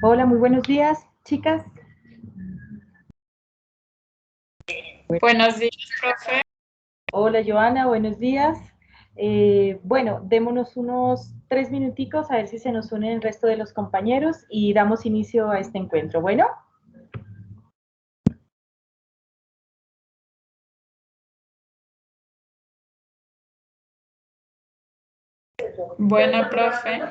Hola, muy buenos días, chicas. Buenos días, profe. Hola, Joana, buenos días. Bueno, démonos unos 3 minuticos a ver si se nos unen el resto de los compañeros y damos inicio a este encuentro. Bueno, Bueno, profe.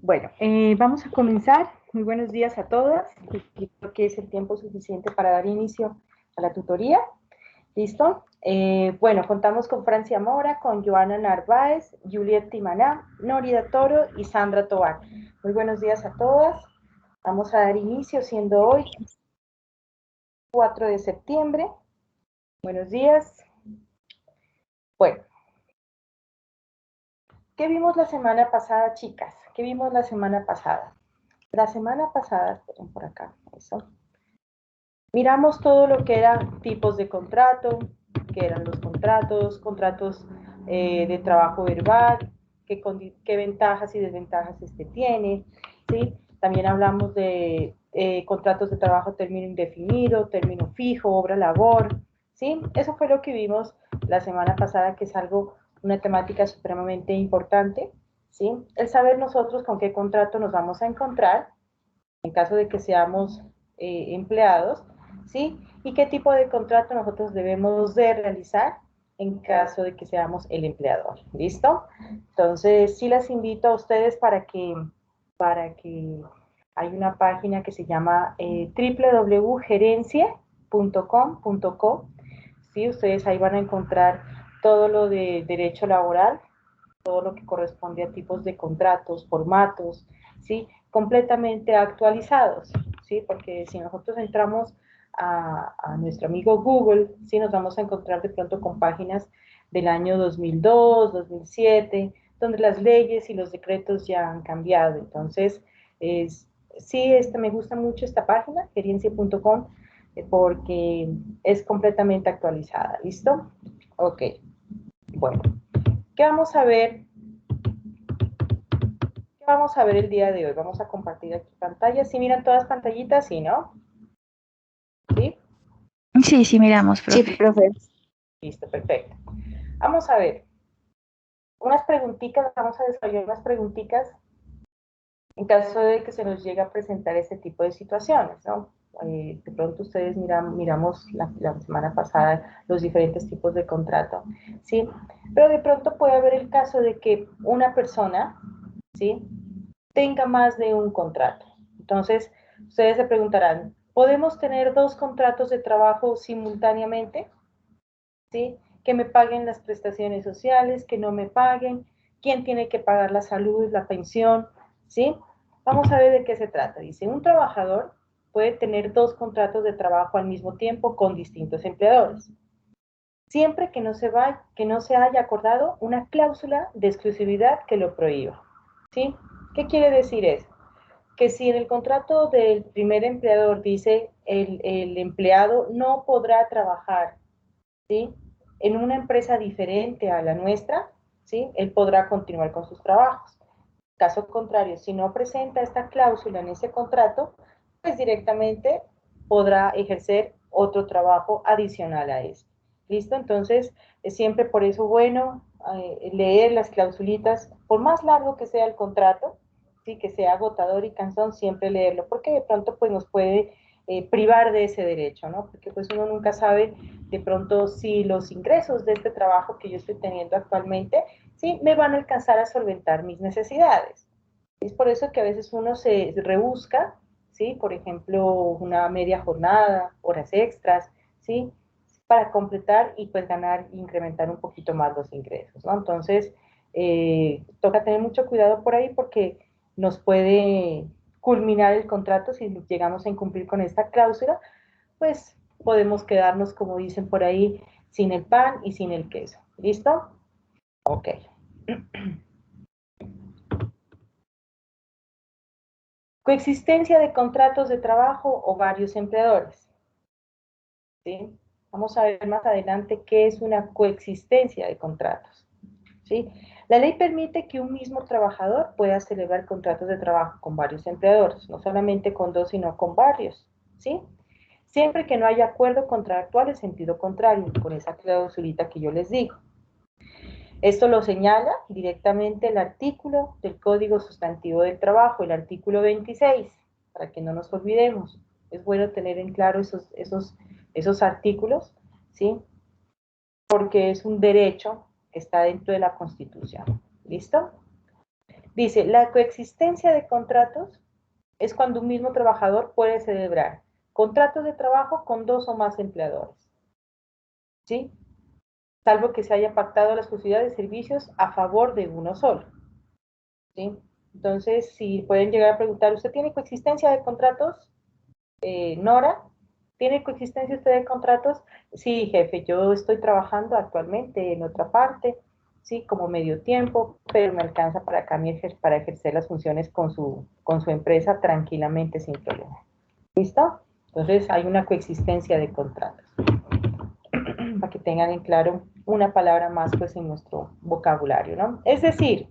Bueno, vamos a comenzar. Muy buenos días a todas. Creo que es el tiempo suficiente para dar inicio a la tutoría. ¿Listo? Bueno, contamos con Francia Mora, con Joana Narváez, Juliet Timaná, Norida Toro y Sandra Tobar. Muy buenos días a todas. Vamos a dar inicio siendo hoy 4 de septiembre. Buenos días. Bueno, ¿qué vimos la semana pasada, chicas? ¿Qué vimos la semana pasada? La semana pasada, esperen por acá, eso. Miramos todo lo que eran tipos de contrato, que eran los contratos de trabajo verbal, qué ventajas y desventajas tiene, ¿sí? También hablamos de contratos de trabajo término indefinido, término fijo, obra labor, ¿sí? Eso fue lo que vimos la semana pasada, que es una temática supremamente importante, ¿sí? El saber nosotros con qué contrato nos vamos a encontrar en caso de que seamos empleados, ¿sí? Y qué tipo de contrato nosotros debemos de realizar en caso de que seamos el empleador, ¿listo? Entonces, sí las invito a ustedes para que hay una página que se llama www.gerencia.com.co, ¿sí? Ustedes ahí van a encontrar todo lo de derecho laboral, todo lo que corresponde a tipos de contratos, formatos, ¿sí? Completamente actualizados, ¿sí? Porque si nosotros entramos a nuestro amigo Google, ¿sí? Nos vamos a encontrar de pronto con páginas del año 2002, 2007, donde las leyes y los decretos ya han cambiado. Entonces, sí, me gusta mucho esta página, gerencia.com, porque es completamente actualizada. ¿Listo? Ok. Bueno, ¿qué vamos a ver? ¿Qué vamos a ver el día de hoy? Vamos a compartir aquí pantalla. ¿Sí miran todas pantallitas? Sí, ¿no? ¿Sí? Sí, sí, miramos, profe. Sí, profe. Listo, perfecto. Vamos a ver. Vamos a desarrollar unas preguntitas en caso de que se nos llegue a presentar este tipo de situaciones, ¿no? De pronto ustedes miramos la semana pasada los diferentes tipos de contrato, ¿sí? Pero de pronto puede haber el caso de que una persona, ¿sí?, tenga más de un contrato. Entonces, ustedes se preguntarán, ¿podemos tener dos contratos de trabajo simultáneamente? ¿Sí? Que me paguen las prestaciones sociales, que no me paguen, quién tiene que pagar la salud, la pensión, ¿sí? Vamos a ver de qué se trata. Dice, un trabajador puede tener dos contratos de trabajo al mismo tiempo con distintos empleadores, siempre que no se haya acordado una cláusula de exclusividad que lo prohíba, ¿sí? ¿Qué quiere decir eso? Que si en el contrato del primer empleador dice el empleado no podrá trabajar, ¿sí?, en una empresa diferente a la nuestra, ¿sí?, él podrá continuar con sus trabajos. Caso contrario, si no presenta esta cláusula en ese contrato, pues directamente podrá ejercer otro trabajo adicional a este. ¿Listo? Entonces, es siempre por eso bueno leer las clausulitas, por más largo que sea el contrato, ¿sí?, que sea agotador y cansón, siempre leerlo, porque de pronto pues nos puede privar de ese derecho, ¿no? Porque pues uno nunca sabe de pronto si los ingresos de este trabajo que yo estoy teniendo actualmente, sí, me van a alcanzar a solventar mis necesidades. Es por eso que a veces uno se rebusca, ¿sí? Por ejemplo, una media jornada, horas extras, ¿sí?, para completar y pues ganar, incrementar un poquito más los ingresos, ¿no? Entonces, toca tener mucho cuidado por ahí porque nos puede culminar el contrato si llegamos a incumplir con esta cláusula, pues podemos quedarnos, como dicen por ahí, sin el pan y sin el queso. ¿Listo? Ok. Coexistencia de contratos de trabajo o varios empleadores, ¿sí? Vamos a ver más adelante qué es una coexistencia de contratos, ¿sí? La ley permite que un mismo trabajador pueda celebrar contratos de trabajo con varios empleadores, no solamente con dos, sino con varios, ¿sí? Siempre que no haya acuerdo contractual en sentido contrario, con esa clausulita que yo les digo. Esto lo señala directamente el artículo del Código Sustantivo del Trabajo, el artículo 26, para que no nos olvidemos. Es bueno tener en claro esos artículos, ¿sí? Porque es un derecho que está dentro de la Constitución. ¿Listo? Dice, la coexistencia de contratos es cuando un mismo trabajador puede celebrar contratos de trabajo con dos o más empleadores, ¿sí? Salvo que se haya pactado la exclusividad de servicios a favor de uno solo, ¿sí? Entonces, si pueden llegar a preguntar, ¿usted tiene coexistencia de contratos? Nora, ¿tiene coexistencia usted de contratos? Sí, jefe, yo estoy trabajando actualmente en otra parte, sí, como medio tiempo, pero me alcanza para acá para ejercer las funciones con su empresa tranquilamente, sin problema. ¿Listo? Entonces hay una coexistencia de contratos. Para que tengan en claro una palabra más pues en nuestro vocabulario, ¿no? Es decir,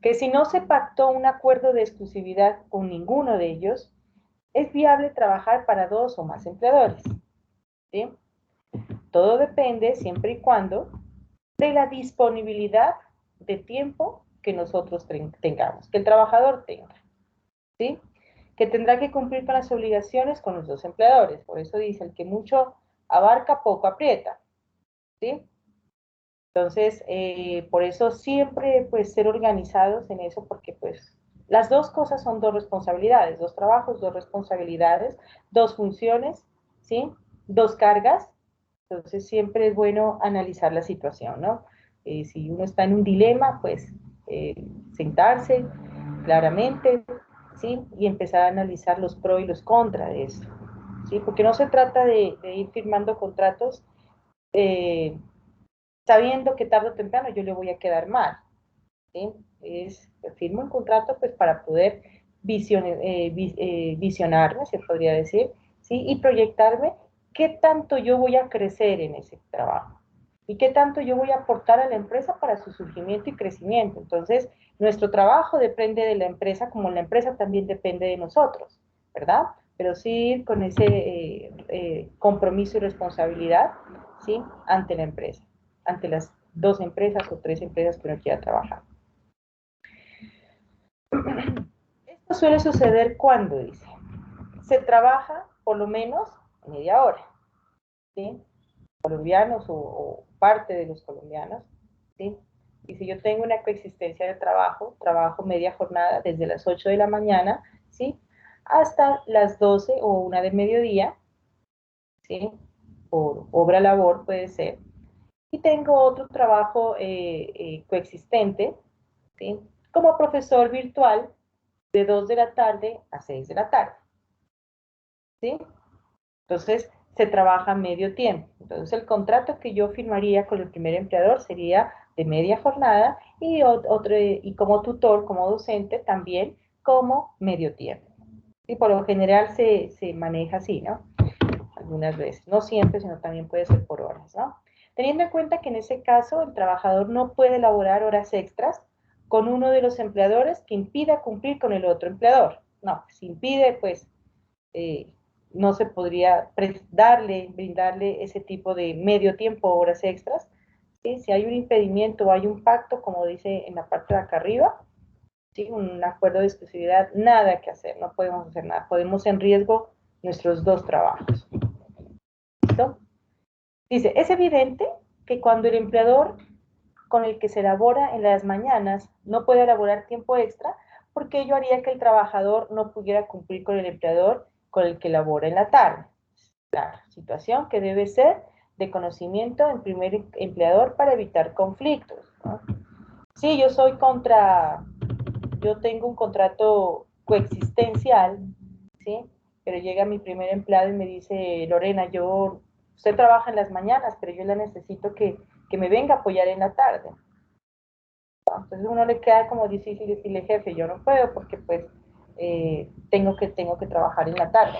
que si no se pactó un acuerdo de exclusividad con ninguno de ellos, es viable trabajar para dos o más empleadores, ¿sí? Todo depende siempre y cuando de la disponibilidad de tiempo que nosotros tengamos, que el trabajador tenga, ¿sí? Que tendrá que cumplir con las obligaciones con los dos empleadores. Por eso dice, el que mucho abarca, poco aprieta, ¿sí? Entonces, por eso siempre, pues, ser organizados en eso, porque, pues, las dos cosas son dos responsabilidades, dos trabajos, dos responsabilidades, dos funciones, ¿sí? Dos cargas. Entonces, siempre es bueno analizar la situación, ¿no? Si uno está en un dilema, pues, sentarse claramente, ¿sí? Y empezar a analizar los pros y los contras de eso, ¿sí? Porque no se trata de ir firmando contratos eh, sabiendo que tarde o temprano yo le voy a quedar mal, ¿sí? Firmo un contrato pues para poder visionarme, se podría decir, ¿sí? Y proyectarme qué tanto yo voy a crecer en ese trabajo y qué tanto yo voy a aportar a la empresa para su surgimiento y crecimiento. Entonces, nuestro trabajo depende de la empresa como la empresa también depende de nosotros, ¿verdad? Pero sí con ese compromiso y responsabilidad, ¿sí? Ante la empresa, ante las dos empresas o tres empresas que uno quiera trabajar. Esto suele suceder cuando, dice, se trabaja por lo menos media hora, ¿sí? Colombianos o parte de los colombianos, ¿sí? Y si yo tengo una coexistencia de trabajo, trabajo media jornada desde las 8 de la mañana, ¿sí? Hasta las 12 o 1 de mediodía, ¿sí? Por obra labor puede ser. Y tengo otro trabajo coexistente, ¿sí? Como profesor virtual de 2 de la tarde a 6 de la tarde, ¿sí? Entonces, se trabaja medio tiempo. Entonces, el contrato que yo firmaría con el primer empleador sería de media jornada y como tutor, como docente, también como medio tiempo. Y por lo general se maneja así, ¿no? Algunas veces, no siempre, sino también puede ser por horas, ¿no? Teniendo en cuenta que en ese caso el trabajador no puede elaborar horas extras con uno de los empleadores que impida cumplir con el otro empleador. No, si impide, pues eh, no se podría brindarle ese tipo de medio tiempo o horas extras. ¿Sí? Si hay un impedimento o hay un pacto, como dice en la parte de acá arriba, ¿sí? Un acuerdo de exclusividad, nada que hacer, no podemos hacer nada. Podemos en riesgo nuestros dos trabajos. ¿Listo? Dice, es evidente que cuando el empleador con el que se elabora en las mañanas no puede elaborar tiempo extra, porque ello haría que el trabajador no pudiera cumplir con el empleador con el que elabora en la tarde. Claro, situación que debe ser de conocimiento en primer empleador para evitar conflictos, ¿no? Sí, yo tengo un contrato coexistencial, ¿sí? Pero llega mi primer empleado y me dice, Lorena, usted trabaja en las mañanas, pero yo la necesito que me venga a apoyar en la tarde. Entonces uno le queda como difícil decirle, jefe, yo no puedo porque pues tengo que trabajar en la tarde.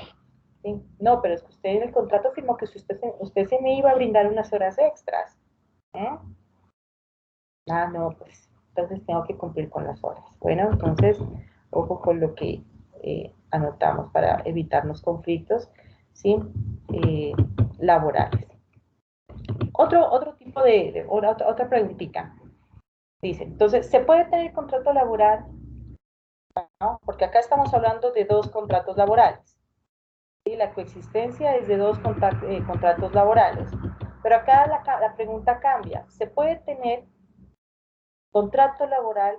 ¿Sí? No, pero es que usted en el contrato firmó que usted se me iba a brindar unas horas extras. ¿Eh? Ah, no, pues entonces tengo que cumplir con las horas. Bueno, entonces, ojo con lo que anotamos para evitarnos conflictos, ¿sí? Eh, laborales. Otro tipo otra preguntita. Dice, entonces, ¿se puede tener contrato laboral? ¿No? Porque acá estamos hablando de dos contratos laborales. ¿Sí? La coexistencia es de dos contratos laborales. Pero acá la pregunta cambia. ¿Se puede tener contrato laboral,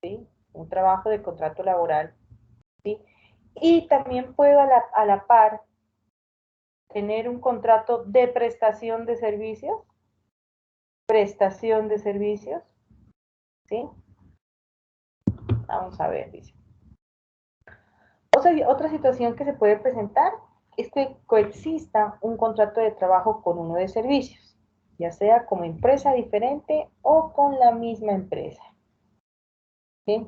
¿sí? Un trabajo de contrato laboral, ¿sí? Y también puedo a la par tener un contrato de prestación de servicios, ¿sí? Vamos a ver, dice. Otra situación que se puede presentar es que coexista un contrato de trabajo con uno de servicios, ya sea como empresa diferente o con la misma empresa, ¿sí?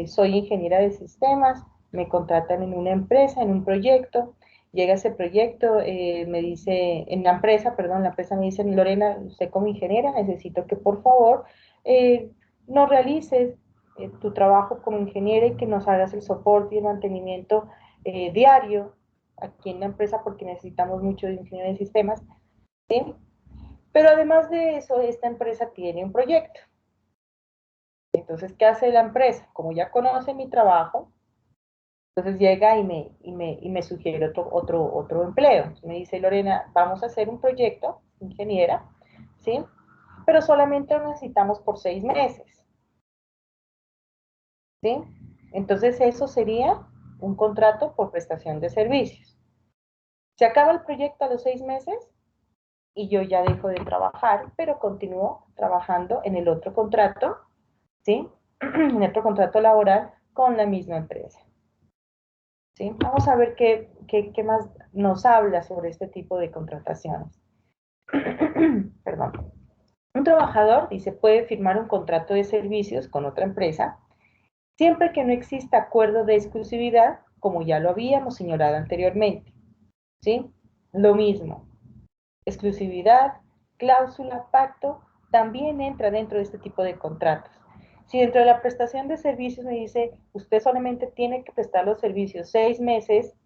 Soy ingeniera de sistemas, me contratan en una empresa, en un proyecto, llega ese proyecto, me dice, en la empresa, perdón, la empresa me dice, Lorena, usted como ingeniera, necesito que por favor nos realices tu trabajo como ingeniera y que nos hagas el soporte y el mantenimiento diario aquí en la empresa porque necesitamos mucho de ingeniero de sistemas, ¿sí? Pero además de eso, esta empresa tiene un proyecto. Entonces, ¿qué hace la empresa? Como ya conoce mi trabajo, entonces llega y me sugiere otro empleo. Entonces me dice, Lorena, vamos a hacer un proyecto, ingeniera, ¿sí? Pero solamente lo necesitamos por 6 meses, ¿sí? Entonces eso sería un contrato por prestación de servicios. Se acaba el proyecto a los 6 meses y yo ya dejo de trabajar, pero continúo trabajando en el otro contrato, ¿sí? En otro contrato laboral con la misma empresa. ¿Sí? Vamos a ver qué más nos habla sobre este tipo de contrataciones. Perdón. Un trabajador, dice, puede firmar un contrato de servicios con otra empresa siempre que no exista acuerdo de exclusividad, como ya lo habíamos señalado anteriormente. ¿Sí? Lo mismo. Exclusividad, cláusula, pacto, también entra dentro de este tipo de contratos. Si dentro de la prestación de servicios me dice, usted solamente tiene que prestar los servicios 6 meses,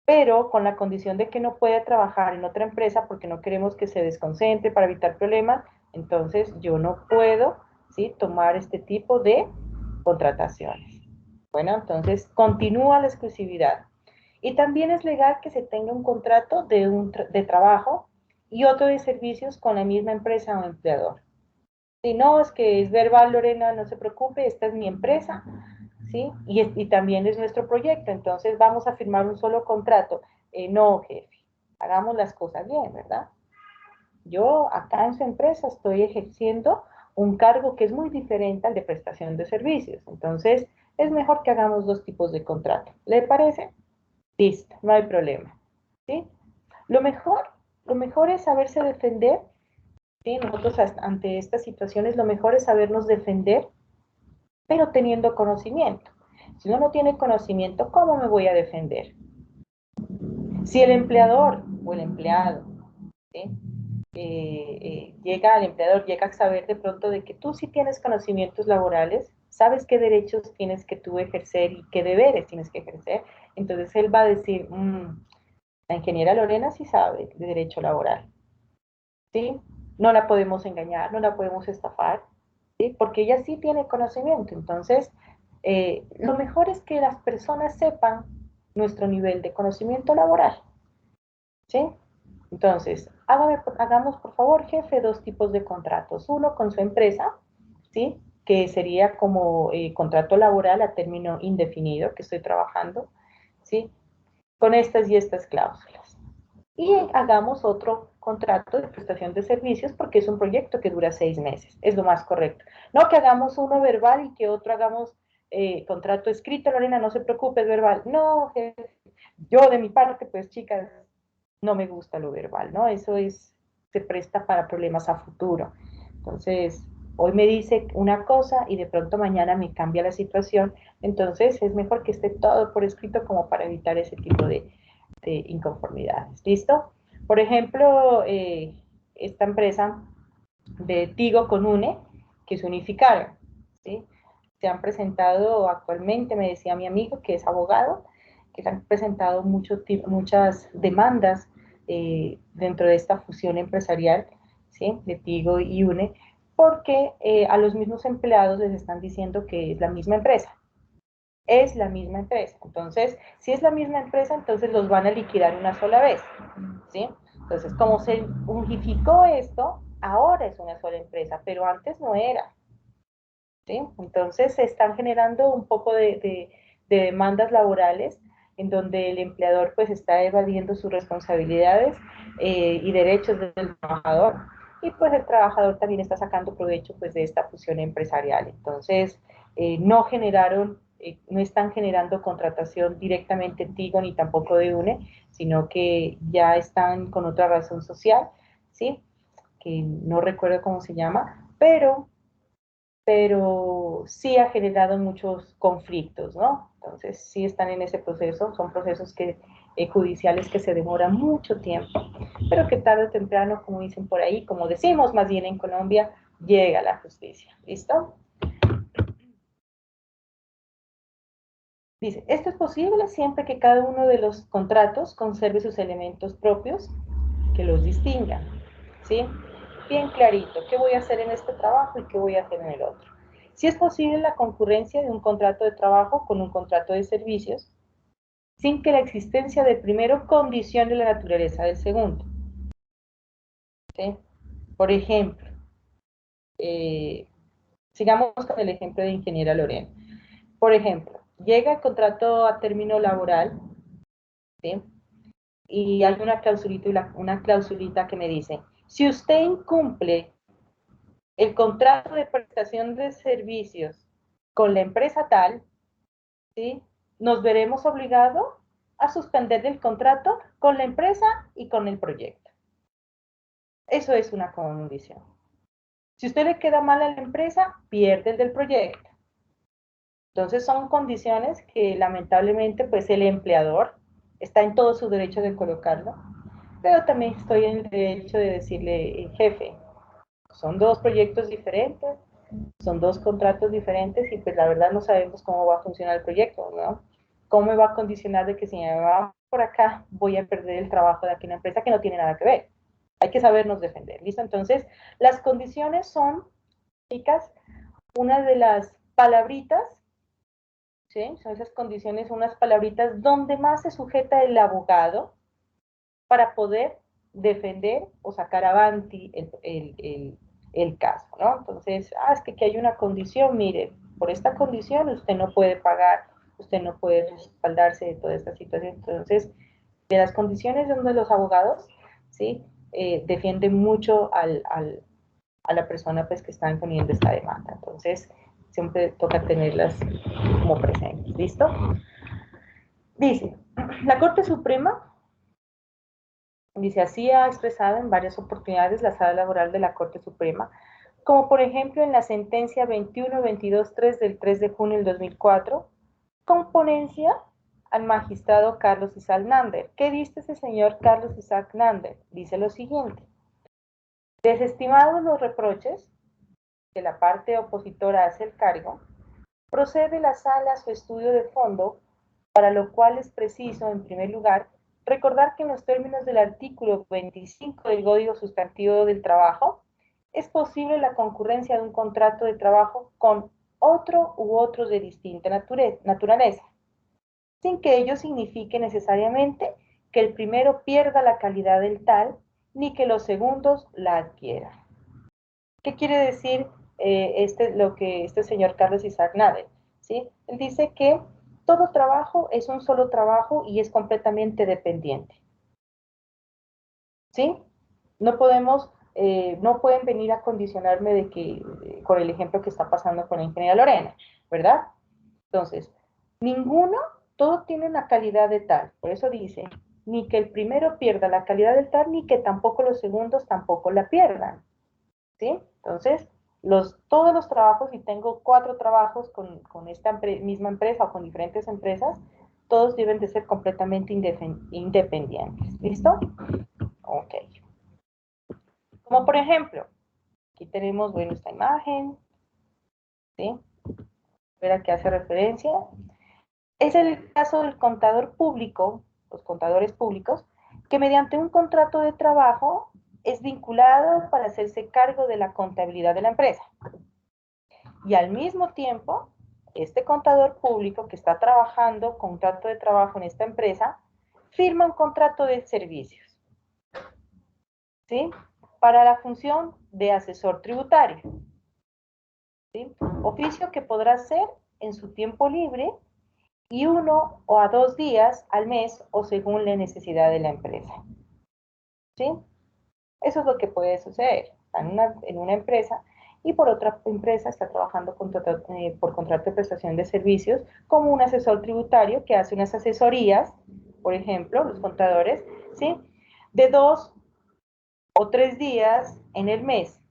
pero con la condición de que no puede trabajar en otra empresa porque no queremos que se desconcentre para evitar problemas, entonces yo no puedo, ¿sí?, tomar este tipo de contrataciones. Bueno, entonces continúa la exclusividad. Y también es legal que se tenga un contrato de trabajo y otro de servicios con la misma empresa o empleador. Si no, es que es verbal, Lorena, no se preocupe, esta es mi empresa, ¿sí? Y también es nuestro proyecto, entonces vamos a firmar un solo contrato. No, jefe, hagamos las cosas bien, ¿verdad? Yo acá en su empresa estoy ejerciendo un cargo que es muy diferente al de prestación de servicios, entonces es mejor que hagamos 2 tipos de contrato. ¿Le parece? Listo, no hay problema, ¿sí? Lo mejor es saberse defender, ¿sí? Nosotros ante estas situaciones lo mejor es sabernos defender, pero teniendo conocimiento. Si uno no tiene conocimiento, ¿cómo me voy a defender? Si el empleador o el empleado, ¿sí?, llega al empleador, llega a saber de pronto de que tú sí tienes conocimientos laborales, sabes qué derechos tienes que tú ejercer y qué deberes tienes que ejercer, entonces él va a decir, la ingeniera Lorena sí sabe de derecho laboral, ¿sí? No la podemos engañar, no la podemos estafar, ¿sí? Porque ella sí tiene conocimiento. Entonces, lo mejor es que las personas sepan nuestro nivel de conocimiento laboral, ¿sí? Entonces, hagamos por favor, jefe, 2 tipos de contratos. Uno con su empresa, ¿sí?, que sería como contrato laboral a término indefinido, que estoy trabajando, ¿sí?, con estas y estas cláusulas. Y hagamos otro contrato de prestación de servicios porque es un proyecto que dura 6 meses, es lo más correcto. No que hagamos uno verbal y que otro hagamos contrato escrito, Lorena, no se preocupe, es verbal. No, yo de mi parte, pues chicas, no me gusta lo verbal, ¿no? Eso se presta para problemas a futuro. Entonces, hoy me dice una cosa y de pronto mañana me cambia la situación, entonces es mejor que esté todo por escrito como para evitar ese tipo de inconformidades. ¿Listo? Por ejemplo, esta empresa de Tigo con UNE, que se unificaron, ¿sí? Se han presentado actualmente, me decía mi amigo que es abogado, que se han presentado muchas demandas dentro de esta fusión empresarial, ¿sí?, de Tigo y UNE, porque a los mismos empleados les están diciendo que es la misma empresa. Es la misma empresa. Entonces, si es la misma empresa, entonces los van a liquidar una sola vez, ¿sí? Entonces, como se unificó esto, ahora es una sola empresa, pero antes no era. ¿Sí? Entonces se están generando un poco de demandas laborales en donde el empleador pues está evadiendo sus responsabilidades y derechos del trabajador, y pues el trabajador también está sacando provecho pues de esta fusión empresarial. Entonces no están generando contratación directamente en Tigo ni tampoco de UNE, sino que ya están con otra razón social, ¿sí? Que no recuerdo cómo se llama, pero sí ha generado muchos conflictos, ¿no? Entonces, sí están en ese proceso, son procesos judiciales que se demoran mucho tiempo, pero que tarde o temprano, como dicen por ahí, como decimos más bien en Colombia, llega la justicia, ¿listo? Dice, esto es posible siempre que cada uno de los contratos conserve sus elementos propios que los distingan, ¿sí? Bien clarito, ¿qué voy a hacer en este trabajo y qué voy a hacer en el otro? Si es posible la concurrencia de un contrato de trabajo con un contrato de servicios, sin que la existencia del primero condicione la naturaleza del segundo. ¿Sí? Por ejemplo, sigamos con el ejemplo de ingeniera Lorena. Por ejemplo, llega el contrato a término laboral, ¿sí? Y hay una clausulita que me dice, si usted incumple el contrato de prestación de servicios con la empresa tal, ¿sí? Nos veremos obligados a suspender el contrato con la empresa y con el proyecto. Eso es una condición. Si usted le queda mal a la empresa, pierde el del proyecto. Entonces son condiciones que lamentablemente pues el empleador está en todo su derecho de colocarlo, pero también estoy en el derecho de decirle, jefe, son dos proyectos diferentes, son dos contratos diferentes y pues la verdad no sabemos cómo va a funcionar el proyecto, ¿no? ¿Cómo me va a condicionar de que si me va por acá voy a perder el trabajo de aquí en una empresa que no tiene nada que ver? Hay que sabernos defender, ¿listo? Entonces, las condiciones son, chicas, una de las palabritas, ¿sí? Son esas condiciones, unas palabritas donde más se sujeta el abogado para poder defender o sacar avanti el caso, ¿no? Entonces, es que aquí hay una condición, mire, por esta condición usted no puede pagar, usted no puede respaldarse de toda esta situación. Entonces, de las condiciones donde los abogados, ¿sí? Defienden mucho a la persona pues, que está imponiendo esta demanda. Entonces, siempre toca tenerlas como presentes, ¿listo? Dice, la Corte Suprema dice, así ha expresado en varias oportunidades la sala laboral de la Corte Suprema, como por ejemplo en la sentencia 21-22-3 del 3 de junio del 2004, con ponencia al magistrado Carlos Isaac Nander. ¿Qué dice ese señor Carlos Isaac Nander? Dice lo siguiente, desestimados los reproches que la parte opositora hace el cargo, procede la sala a su estudio de fondo, para lo cual es preciso, en primer lugar, recordar que en los términos del artículo 25 del Código Sustantivo del Trabajo, es posible la concurrencia de un contrato de trabajo con otro u otros de distinta naturaleza, sin que ello signifique necesariamente que el primero pierda la calidad del tal, ni que los segundos la adquieran. ¿Qué quiere decir lo que este señor Carlos Isaac Nader? ¿Sí? Él dice que todo trabajo es un solo trabajo y es completamente dependiente. ¿Sí? No podemos, no pueden venir a condicionarme de que, con el ejemplo que está pasando con la ingeniera Lorena, ¿verdad? Entonces, ninguno, todo tiene una calidad de tal. Por eso dice, ni que el primero pierda la calidad del tal, ni que tampoco los segundos tampoco la pierdan. ¿Sí? Entonces, todos los trabajos, y tengo 4 trabajos con esta misma empresa o con diferentes empresas, todos deben de ser completamente independientes. ¿Listo? Ok. Como por ejemplo, aquí tenemos, bueno, esta imagen, ¿sí? Ver a qué hace referencia. Es el caso del contador público, los contadores públicos, que mediante un contrato de trabajo es vinculado para hacerse cargo de la contabilidad de la empresa. Y al mismo tiempo, este contador público que está trabajando, contrato de trabajo en esta empresa, firma un contrato de servicios. ¿Sí? para la función de asesor tributario, ¿sí? Oficio que podrá hacer en su tiempo libre y 1 o a 2 días al mes o según la necesidad de la empresa, ¿sí? Eso es lo que puede suceder. Está en una empresa y por otra empresa está trabajando por contrato de prestación de servicios como un asesor tributario que hace unas asesorías, por ejemplo, los contadores, ¿sí? De 2 o 3 días en el mes.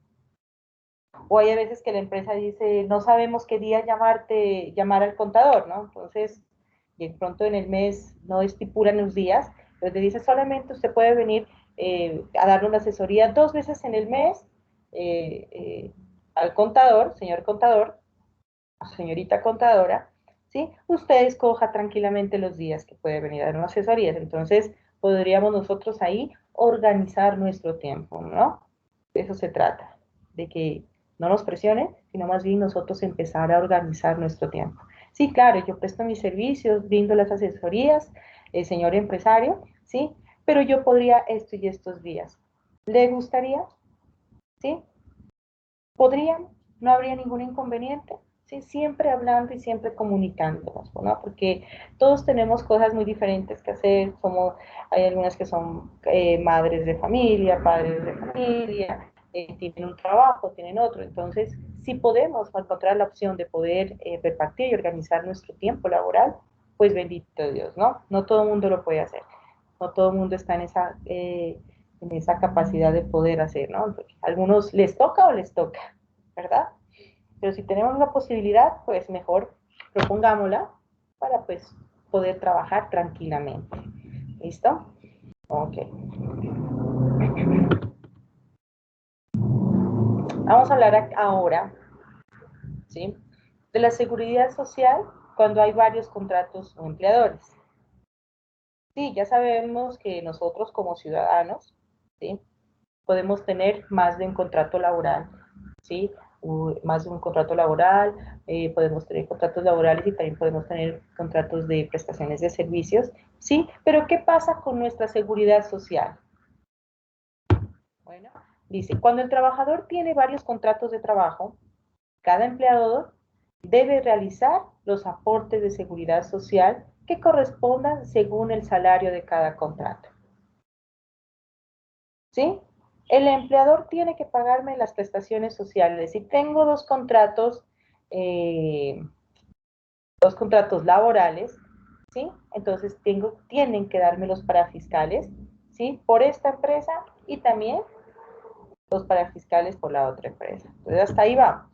O hay a veces que la empresa dice, no sabemos qué día llamar al contador, ¿no? Entonces, y de pronto en el mes no estipulan los días, pero te dice solamente usted puede venir a darle una asesoría 2 veces en el mes al contador, señor contador, señorita contadora, ¿sí? Usted escoja tranquilamente los días que puede venir a dar una asesoría. Entonces, podríamos nosotros ahí organizar nuestro tiempo, ¿no? De eso se trata, de que no nos presionen, sino más bien nosotros empezar a organizar nuestro tiempo. Sí, claro, yo presto mis servicios, brindo las asesorías, señor empresario, ¿sí? Pero yo podría esto y estos días. ¿Le gustaría? ¿Sí? ¿Podrían? ¿No habría ningún inconveniente? Sí, siempre hablando y siempre comunicándonos, ¿no? Porque todos tenemos cosas muy diferentes que hacer, hay algunas que son madres de familia, padres de familia, tienen un trabajo, tienen otro, entonces si podemos encontrar la opción de poder repartir y organizar nuestro tiempo laboral, pues bendito Dios, ¿no? No todo el mundo lo puede hacer, no todo el mundo está en esa capacidad de poder hacer, ¿no? Porque a algunos les toca o les toca, ¿verdad? Pero si tenemos la posibilidad, pues mejor propongámosla para pues poder trabajar tranquilamente. ¿Listo? Ok. Vamos a hablar ahora, ¿sí? De la seguridad social cuando hay varios contratos o empleadores. Sí, ya sabemos que nosotros como ciudadanos, ¿sí? Podemos tener más de un contrato laboral, ¿sí? Más de un contrato laboral, podemos tener contratos laborales y también podemos tener contratos de prestaciones de servicios, ¿sí? Pero ¿qué pasa con nuestra seguridad social? Bueno, dice, cuando el trabajador tiene varios contratos de trabajo, cada empleador debe realizar los aportes de seguridad social que correspondan según el salario de cada contrato, ¿sí? El empleador tiene que pagarme las prestaciones sociales. Si tengo dos contratos laborales, ¿sí? Entonces tienen que darme los parafiscales, ¿sí? Por esta empresa y también los parafiscales por la otra empresa. Entonces hasta ahí vamos.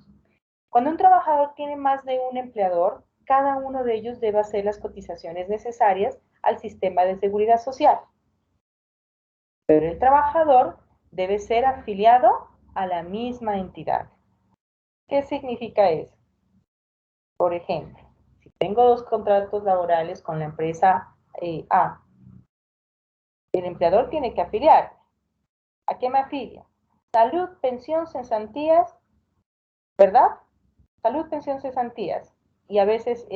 Cuando un trabajador tiene más de un empleador, cada uno de ellos debe hacer las cotizaciones necesarias al sistema de seguridad social. Pero el trabajador debe ser afiliado a la misma entidad. ¿Qué significa eso? Por ejemplo, si tengo dos contratos laborales con la empresa A, el empleador tiene que afiliar. ¿A qué me afilia? Salud, pensión, cesantías, ¿verdad? Salud, pensión, cesantías. Y a veces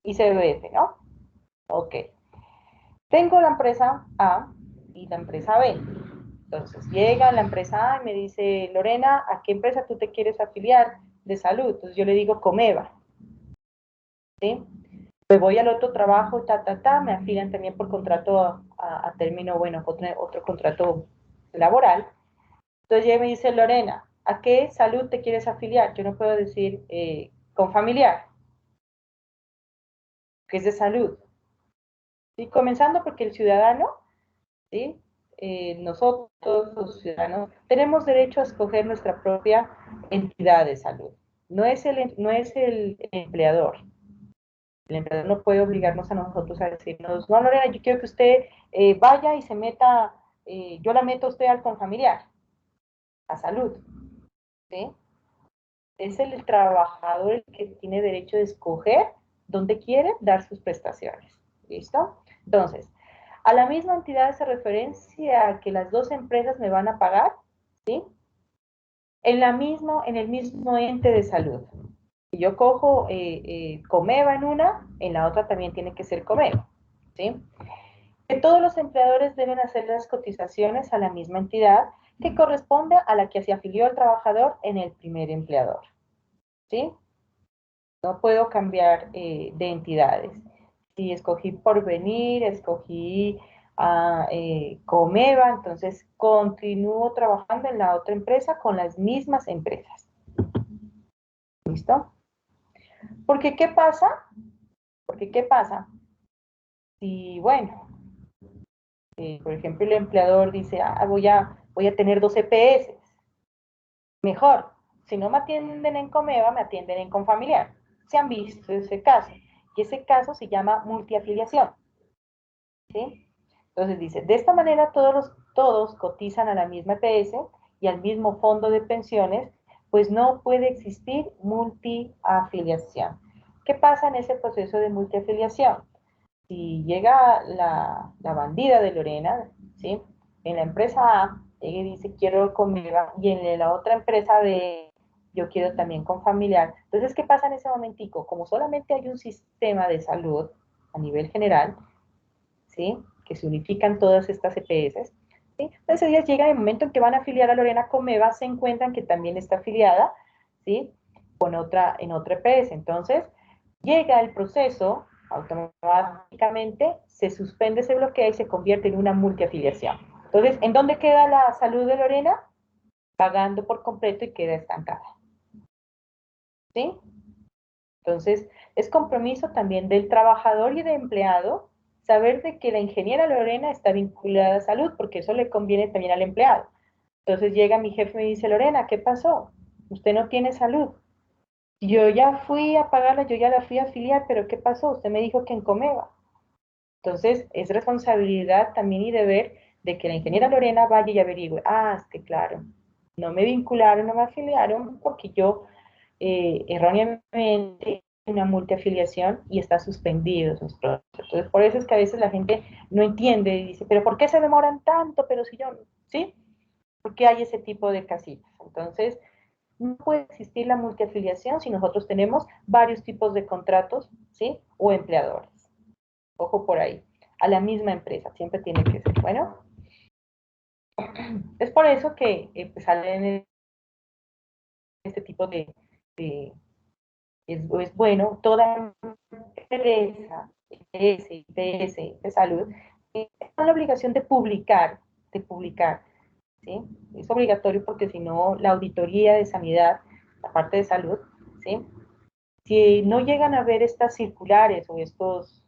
ICBF, ¿no? Ok. Tengo la empresa A y la empresa B. Entonces llega la empresa A y me dice, Lorena, ¿a qué empresa tú te quieres afiliar de salud? Entonces yo le digo Comeva, ¿sí? Me voy al otro trabajo, me afilian también por contrato a término, bueno, otro contrato laboral. Entonces ella me dice, Lorena, ¿a qué salud te quieres afiliar? Yo no puedo decir con familiar, que es de salud. ¿Sí? Comenzando porque el ciudadano, ¿sí? Nosotros los ciudadanos tenemos derecho a escoger nuestra propia entidad de salud. No es el empleador. El empleador no puede obligarnos a nosotros a decirnos, no, Lorena, yo quiero que usted vaya y se meta, yo la meto a usted al confamiliar, a salud, ¿sí? Es el trabajador el que tiene derecho de escoger dónde quiere dar sus prestaciones, ¿listo? Entonces, a la misma entidad hace referencia a que las dos empresas me van a pagar, ¿sí? En el mismo ente de salud. Si yo cojo Comeva en una, en la otra también tiene que ser Comeva, ¿sí? que todos los empleadores deben hacer las cotizaciones a la misma entidad que corresponde a la que se afilió el trabajador en el primer empleador. ¿Sí? No puedo cambiar de entidades. Si escogí Porvenir, escogí Comeva, entonces continúo trabajando en la otra empresa con las mismas empresas. ¿Listo? Porque ¿qué pasa? Porque ¿qué pasa? Si, bueno, por ejemplo, el empleador dice, voy a tener 2 EPS. Mejor, si no me atienden en Comeva, me atienden en Confamiliar. Se han visto ese caso. Y ese caso se llama multiafiliación. ¿Sí? Entonces dice, de esta manera todos cotizan a la misma EPS y al mismo fondo de pensiones, pues no puede existir multiafiliación. ¿Qué pasa en ese proceso de multiafiliación? Si llega la bandida de Lorena, ¿sí? En la empresa A, ella dice, quiero Comeva, y en la otra empresa B, yo quiero también con familiar. Entonces, ¿qué pasa en ese momentico? Como solamente hay un sistema de salud a nivel general, ¿sí? Que se unifican todas estas EPS, ¿sí? Entonces ellas llegan el momento en que van a afiliar a Lorena Comeva, se encuentran que también está afiliada, ¿sí? En otra EPS. Entonces, llega el proceso, automáticamente se suspende, se bloquea y se convierte en una multiafiliación. Entonces, ¿en dónde queda la salud de Lorena? Pagando por completo y queda estancada. ¿Sí? Entonces, es compromiso también del trabajador y del empleado saber de que la ingeniera Lorena está vinculada a salud, porque eso le conviene también al empleado. Entonces llega mi jefe y me dice, Lorena, ¿qué pasó? Usted no tiene salud. Yo ya fui a pagarla, yo ya la fui a afiliar, pero ¿qué pasó? Usted me dijo que en Comeva. Entonces, es responsabilidad también y deber de que la ingeniera Lorena vaya y averigüe. Es que claro, no me vincularon, no me afiliaron porque yo erróneamente una multiafiliación y está suspendido esos procesos. Entonces, por eso es que a veces la gente no entiende y dice, pero ¿por qué se demoran tanto? Pero si yo, ¿sí? Porque hay ese tipo de casitas. Entonces, no puede existir la multiafiliación si nosotros tenemos varios tipos de contratos, ¿sí? O empleadores. Ojo por ahí. A la misma empresa, siempre tiene que ser. Bueno, es por eso que pues, salen este tipo de es bueno, toda empresa, IPS, de salud, tiene la obligación de publicar, ¿sí? Es obligatorio porque si no, la auditoría de sanidad, la parte de salud, ¿sí? Si no llegan a ver estas circulares o estos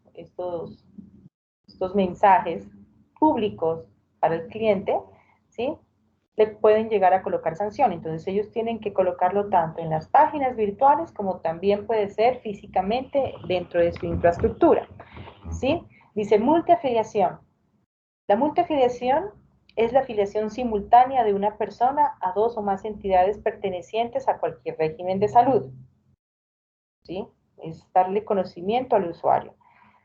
mensajes públicos para el cliente, ¿sí? Le pueden llegar a colocar sanción. Entonces ellos tienen que colocarlo tanto en las páginas virtuales como también puede ser físicamente dentro de su infraestructura, ¿sí? Dice multiafiliación. La multiafiliación es la afiliación simultánea de una persona a 2 o más entidades pertenecientes a cualquier régimen de salud, ¿sí? Es darle conocimiento al usuario.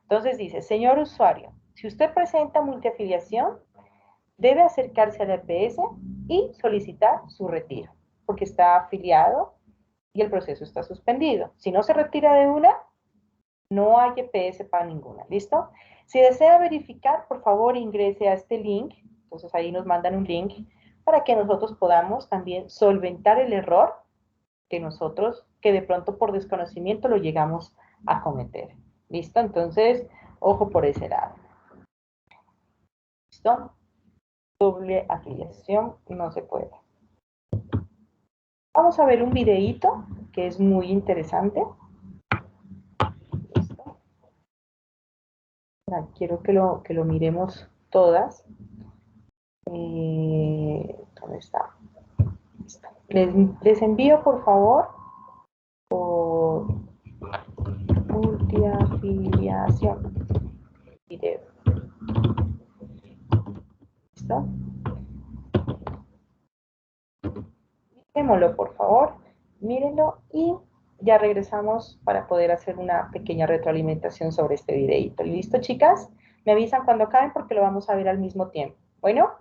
Entonces dice, señor usuario, si usted presenta multiafiliación, debe acercarse a la EPS y solicitar su retiro, porque está afiliado y el proceso está suspendido. Si no se retira de una, no hay EPS para ninguna, ¿listo? Si desea verificar, por favor ingrese a este link, entonces ahí nos mandan un link para que nosotros podamos también solventar el error que de pronto por desconocimiento lo llegamos a cometer, ¿listo? Entonces, ojo por ese lado, ¿listo? Doble afiliación no se puede. Vamos a ver un videíto que es muy interesante. ¿Listo? Quiero que lo miremos todas. ¿Dónde está? Les envío, por favor, por multiafiliación. Video. ¿Listo? Démoslo, por favor. Mírenlo y ya regresamos para poder hacer una pequeña retroalimentación sobre este videito. ¿Listo, chicas? Me avisan cuando acaben porque lo vamos a ver al mismo tiempo. Bueno.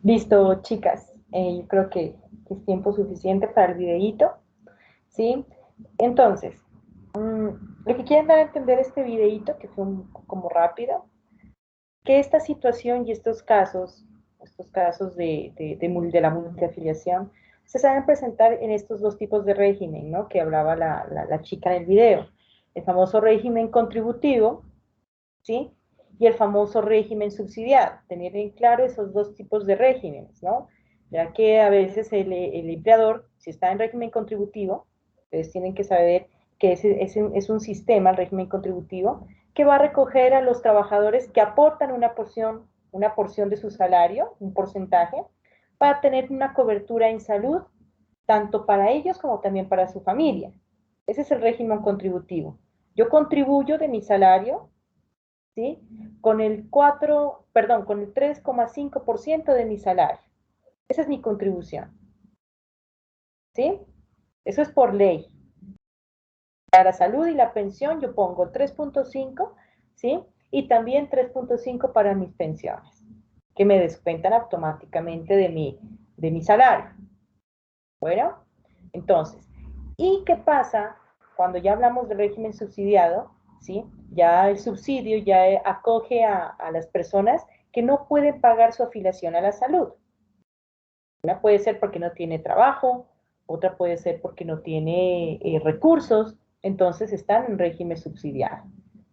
Listo, chicas. Yo creo que es tiempo suficiente para el videíto, ¿sí? Entonces, lo que quieren dar a entender este videíto, que fue como rápido, que esta situación y estos casos de la multiafiliación, se saben presentar en estos dos tipos de régimen, ¿no? Que hablaba la chica en el video. El famoso régimen contributivo, ¿sí? Y el famoso régimen subsidiado. Tener en claro esos dos tipos de regímenes, ¿no? Ya que a veces el empleador, si está en régimen contributivo, ustedes tienen que saber que es un sistema, el régimen contributivo, que va a recoger a los trabajadores que aportan una porción de su salario, un porcentaje, para tener una cobertura en salud, tanto para ellos como también para su familia. Ese es el régimen contributivo. Yo contribuyo de mi salario, ¿sí? Con el 3,5% de mi salario. Esa es mi contribución, ¿sí? Eso es por ley. Para la salud y la pensión yo pongo 3,5, ¿sí? Y también 3,5 para mis pensiones, que me descuentan automáticamente de mi salario. Bueno, entonces, ¿y qué pasa cuando ya hablamos del régimen subsidiado? ¿Sí? Ya el subsidio ya acoge a las personas que no pueden pagar su afiliación a la salud. Una puede ser porque no tiene trabajo, otra puede ser porque no tiene recursos, entonces están en régimen subsidiado.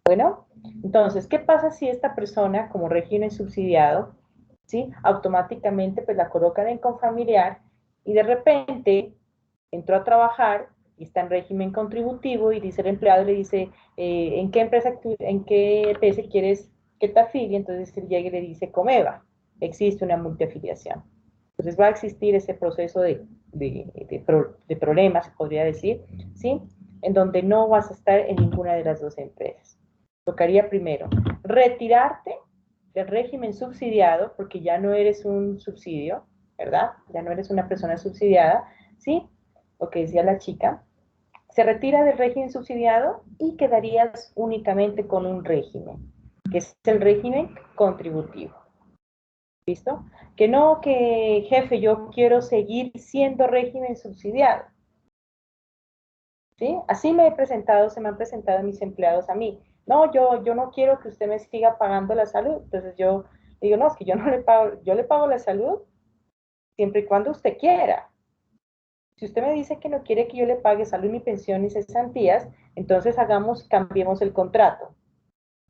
Bueno, entonces, ¿qué pasa si esta persona, como régimen subsidiado, ¿sí? Automáticamente pues la colocan en confamiliar y de repente entró a trabajar y está en régimen contributivo y dice el empleado, le dice, ¿en qué empresa, en qué EPS quieres que te afilie? Entonces él llega y le dice, Comeva, existe una multiafiliación. Entonces va a existir ese proceso de problemas, se podría decir, ¿sí? En donde no vas a estar en ninguna de las dos empresas. Tocaría primero retirarte del régimen subsidiado, porque ya no eres un subsidio, ¿verdad? Ya no eres una persona subsidiada, ¿sí? Lo que decía la chica, se retira del régimen subsidiado y quedarías únicamente con un régimen, que es el régimen contributivo. ¿Listo? Que no, que jefe, yo quiero seguir siendo régimen subsidiado. ¿Sí? Así se me han presentado mis empleados a mí. No, yo no quiero que usted me siga pagando la salud. Entonces yo digo, no, es que yo no le pago, yo le pago la salud siempre y cuando usted quiera. Si usted me dice que no quiere que yo le pague salud, ni pensión, ni cesantías, entonces cambiemos el contrato.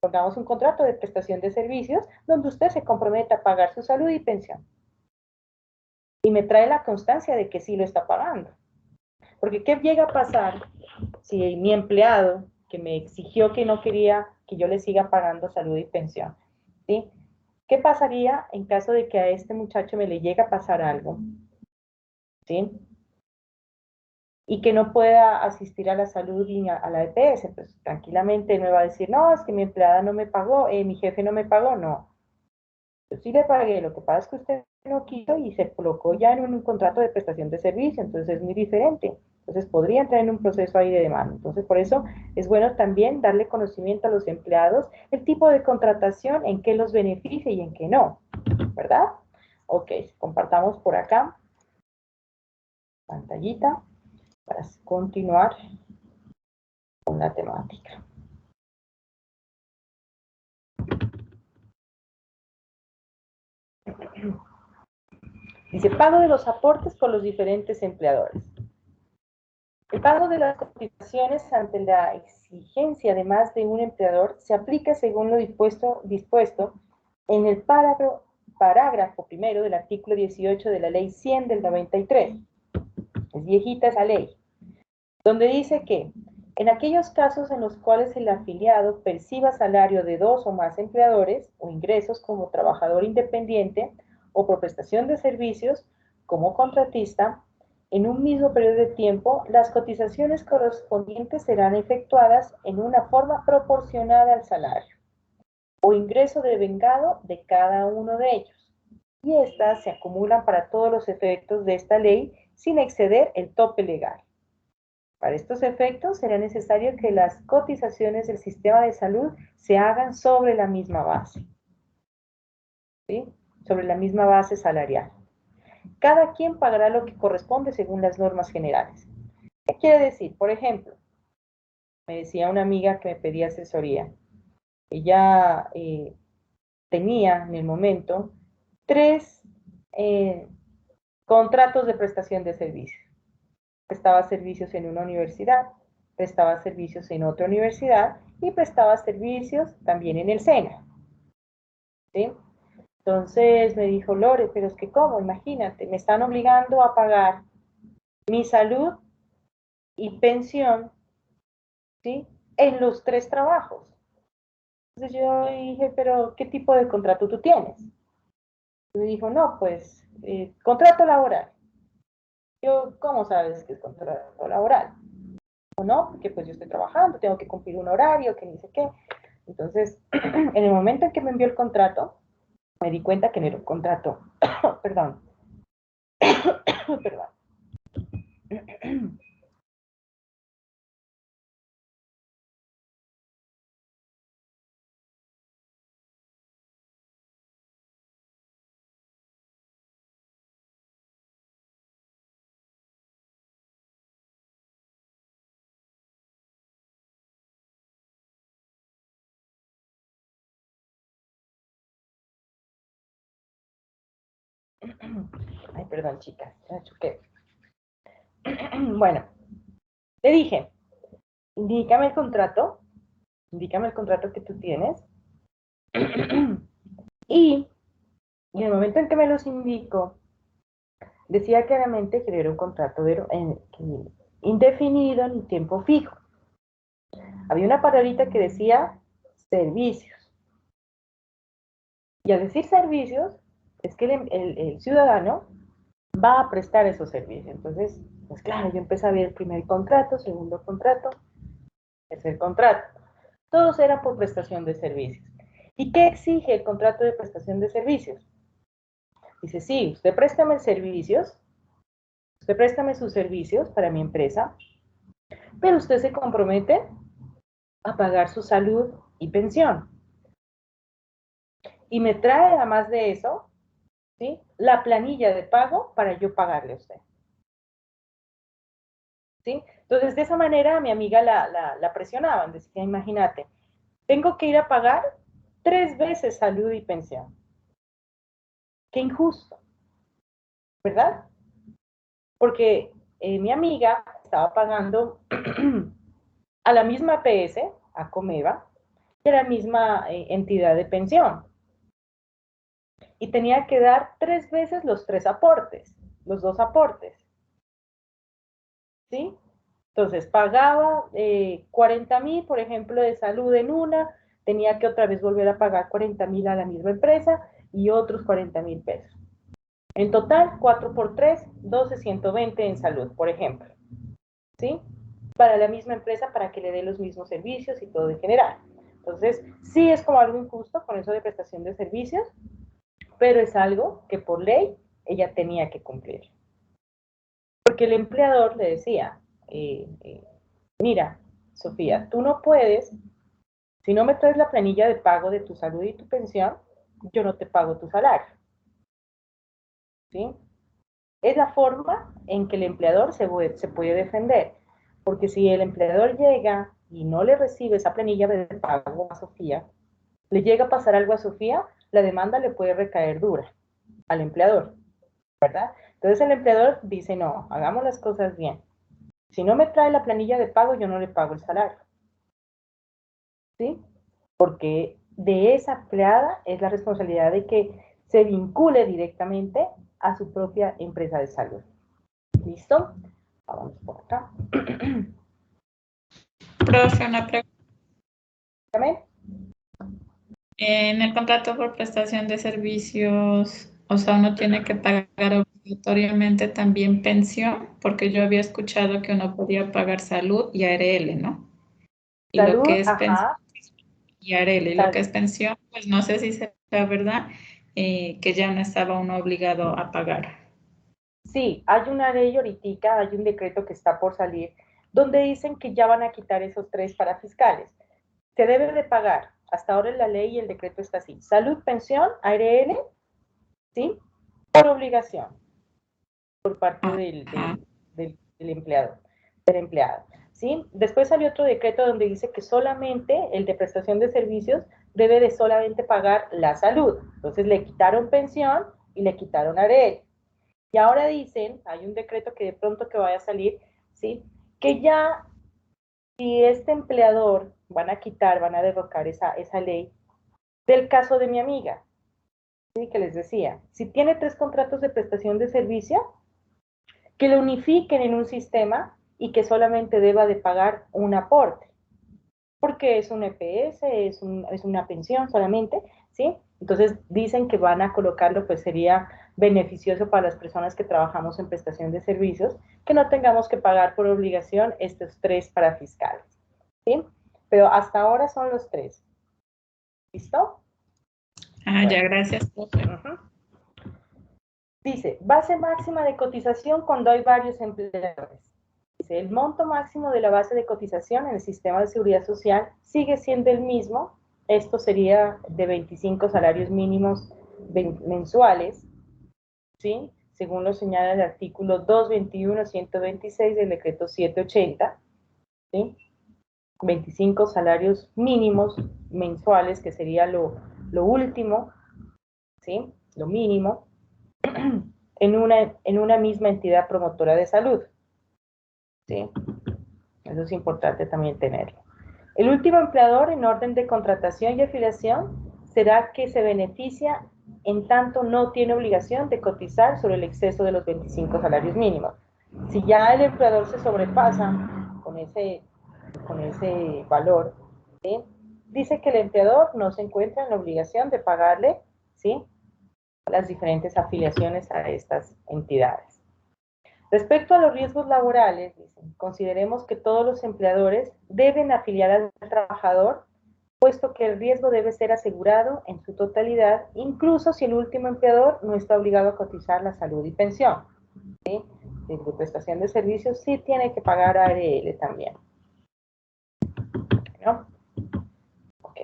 Pongamos un contrato de prestación de servicios donde usted se comprometa a pagar su salud y pensión. Y me trae la constancia de que sí lo está pagando. Porque ¿qué llega a pasar si mi empleado, que me exigió que no quería que yo le siga pagando salud y pensión, ¿sí? ¿Qué pasaría en caso de que a este muchacho me le llegue a pasar algo? ¿Sí? Y que no pueda asistir a la salud y a la EPS, pues tranquilamente él me va a decir, no, es que mi empleada no me pagó, mi jefe no me pagó, no. Yo sí le pagué, lo que pasa es que usted no quiso y se colocó ya en un contrato de prestación de servicio, entonces es muy diferente. Entonces podría entrar en un proceso ahí de demanda. Entonces por eso es bueno también darle conocimiento a los empleados el tipo de contratación, en qué los beneficia y en qué no, ¿verdad? Ok, compartamos por acá pantallita para continuar con la temática. Dice, pago de los aportes por los diferentes empleadores. El pago de las cotizaciones ante la exigencia de más de un empleador se aplica según lo dispuesto en el parágrafo primero del artículo 18 de la Ley 100 del 93. Es viejita esa ley, donde dice que en aquellos casos en los cuales el afiliado perciba salario de 2 o más empleadores o ingresos como trabajador independiente o por prestación de servicios como contratista, en un mismo periodo de tiempo, las cotizaciones correspondientes serán efectuadas en una forma proporcionada al salario o ingreso devengado de cada uno de ellos. Y estas se acumulan para todos los efectos de esta ley sin exceder el tope legal. Para estos efectos será necesario que las cotizaciones del sistema de salud se hagan sobre la misma base. ¿Sí? sobre la misma base salarial. Cada quien pagará lo que corresponde según las normas generales. ¿Qué quiere decir? Por ejemplo, me decía una amiga que me pedía asesoría. Ella tenía en el momento 3 contratos de prestación de servicios. Prestaba servicios en una universidad, prestaba servicios en otra universidad y prestaba servicios también en el SENA. ¿Sí? Entonces me dijo, Lore, pero es que ¿cómo? Imagínate, me están obligando a pagar mi salud y pensión, ¿sí? En los 3 trabajos. Entonces yo dije, pero ¿qué tipo de contrato tú tienes? Y me dijo, no, pues, contrato laboral. Yo, ¿cómo sabes que es contrato laboral? O no, porque pues yo estoy trabajando, tengo que cumplir un horario, que ni sé qué. Entonces, en el momento en que me envió el contrato, me di cuenta que no era un contrato, perdón, perdón. Ay, perdón, chicas, ya choqué. Bueno, le dije, indícame el contrato que tú tienes. Y en el momento en que me los indicó, decía claramente que era un contrato indefinido ni tiempo fijo. Había una palabrita que decía servicios. Y al decir servicios, es que el ciudadano va a prestar esos servicios. Entonces, pues claro, yo empecé a ver el primer contrato, segundo contrato, tercer contrato. Todos eran por prestación de servicios. ¿Y qué exige el contrato de prestación de servicios? Dice, sí, usted préstame servicios, usted préstame sus servicios para mi empresa, pero usted se compromete a pagar su salud y pensión. Y me trae, además de eso, ¿sí?, la planilla de pago para yo pagarle a usted. ¿Sí? Entonces, de esa manera, a mi amiga la presionaban. Decía, imagínate, tengo que ir a pagar 3 veces salud y pensión. Qué injusto, ¿verdad? Porque mi amiga estaba pagando a la misma PS, a Comeva, y a la misma entidad de pensión. Y tenía que dar 3 veces los 3 aportes, los 2 aportes. ¿Sí? Entonces, pagaba 40.000, por ejemplo, de salud en una, tenía que otra vez volver a pagar 40.000 a la misma empresa y otros 40.000 pesos. En total, 4 por 3, 12, 120 en salud, por ejemplo. ¿Sí? Para la misma empresa, para que le dé los mismos servicios y todo en general. Entonces, sí es como algo injusto con eso de prestación de servicios, pero es algo que por ley ella tenía que cumplir. Porque el empleador le decía, mira, Sofía, tú no puedes, si no me traes la planilla de pago de tu salud y tu pensión, yo no te pago tu salario. ¿Sí? Es la forma en que el empleador se puede defender. Porque si el empleador llega y no le recibe esa planilla de pago a Sofía, le llega a pasar algo a Sofía, la demanda le puede recaer dura al empleador, ¿verdad? Entonces el empleador dice, no, hagamos las cosas bien. Si no me trae la planilla de pago, yo no le pago el salario. ¿Sí? Porque de esa empleada es la responsabilidad de que se vincule directamente a su propia empresa de salud. ¿Listo? Vamos por acá. Profe, una pregunta. Dígame. En el contrato por prestación de servicios, o sea, uno tiene que pagar obligatoriamente también pensión, porque yo había escuchado que uno podía pagar salud y ARL, ¿no? Y lo que Salud, es pensión ajá. y ARL, y lo que es pensión, pues no sé si será verdad, que ya no estaba uno obligado a pagar. Sí, hay una ley ahorita, hay un decreto que está por salir, donde dicen que ya van a quitar esos 3 para fiscales. Se debe de pagar. Hasta ahora en la ley y el decreto está así. Salud, pensión, ARL ¿sí? Por obligación, por parte Ajá. del empleado, del empleado, ¿sí? Después salió otro decreto donde dice que solamente el de prestación de servicios debe de solamente pagar la salud. Entonces le quitaron pensión y le quitaron AREL. Y ahora dicen, hay un decreto que de pronto que vaya a salir, ¿sí? Que ya si este empleador van a quitar, van a derrocar esa ley del caso de mi amiga, ¿sí? Que les decía, si tiene 3 contratos de prestación de servicio, que lo unifiquen en un sistema y que solamente deba de pagar un aporte, porque es un EPS, es una pensión solamente, ¿sí? Entonces dicen que van a colocarlo, pues sería beneficioso para las personas que trabajamos en prestación de servicios, que no tengamos que pagar por obligación estos 3 parafiscales, ¿sí? Pero hasta ahora son los 3. ¿Listo? Ah, ya, Bueno. gracias, profe. Dice, base máxima de cotización cuando hay varios empleadores. Dice, el monto máximo de la base de cotización en el sistema de seguridad social sigue siendo el mismo. Esto sería de 25 salarios mínimos mensuales, ¿sí? Según lo señala el artículo 221-126 del decreto 780, ¿sí? 25 salarios mínimos mensuales, que sería lo último, ¿sí? Lo mínimo, en una misma entidad promotora de salud, ¿sí? Eso es importante también tenerlo. El último empleador en orden de contratación y afiliación será que se beneficia en tanto no tiene obligación de cotizar sobre el exceso de los 25 salarios mínimos. Si ya el empleador se sobrepasa con ese valor, ¿sí? Dice que el empleador no se encuentra en la obligación de pagarle, ¿sí?, las diferentes afiliaciones a estas entidades. Respecto a los riesgos laborales, dicen, consideremos que todos los empleadores deben afiliar al trabajador, puesto que el riesgo debe ser asegurado en su totalidad, incluso si el último empleador no está obligado a cotizar la salud y pensión, ¿sí? De prestación de servicios sí tiene que pagar ARL también, ¿no? Ok.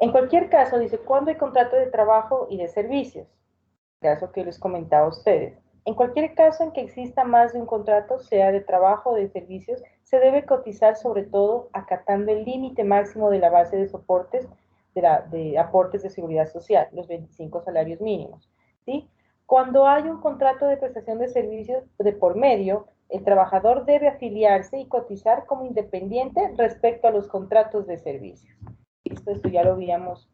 En cualquier caso, dice, ¿cuándo hay contrato de trabajo y de servicios? Caso que les comentaba a ustedes. En cualquier caso en que exista más de un contrato, sea de trabajo o de servicios, se debe cotizar sobre todo acatando el límite máximo de la base de soportes de aportes de seguridad social, los 25 salarios mínimos, ¿sí? Cuando hay un contrato de prestación de servicios de por medio, el trabajador debe afiliarse y cotizar como independiente respecto a los contratos de servicios. Esto ya lo habíamos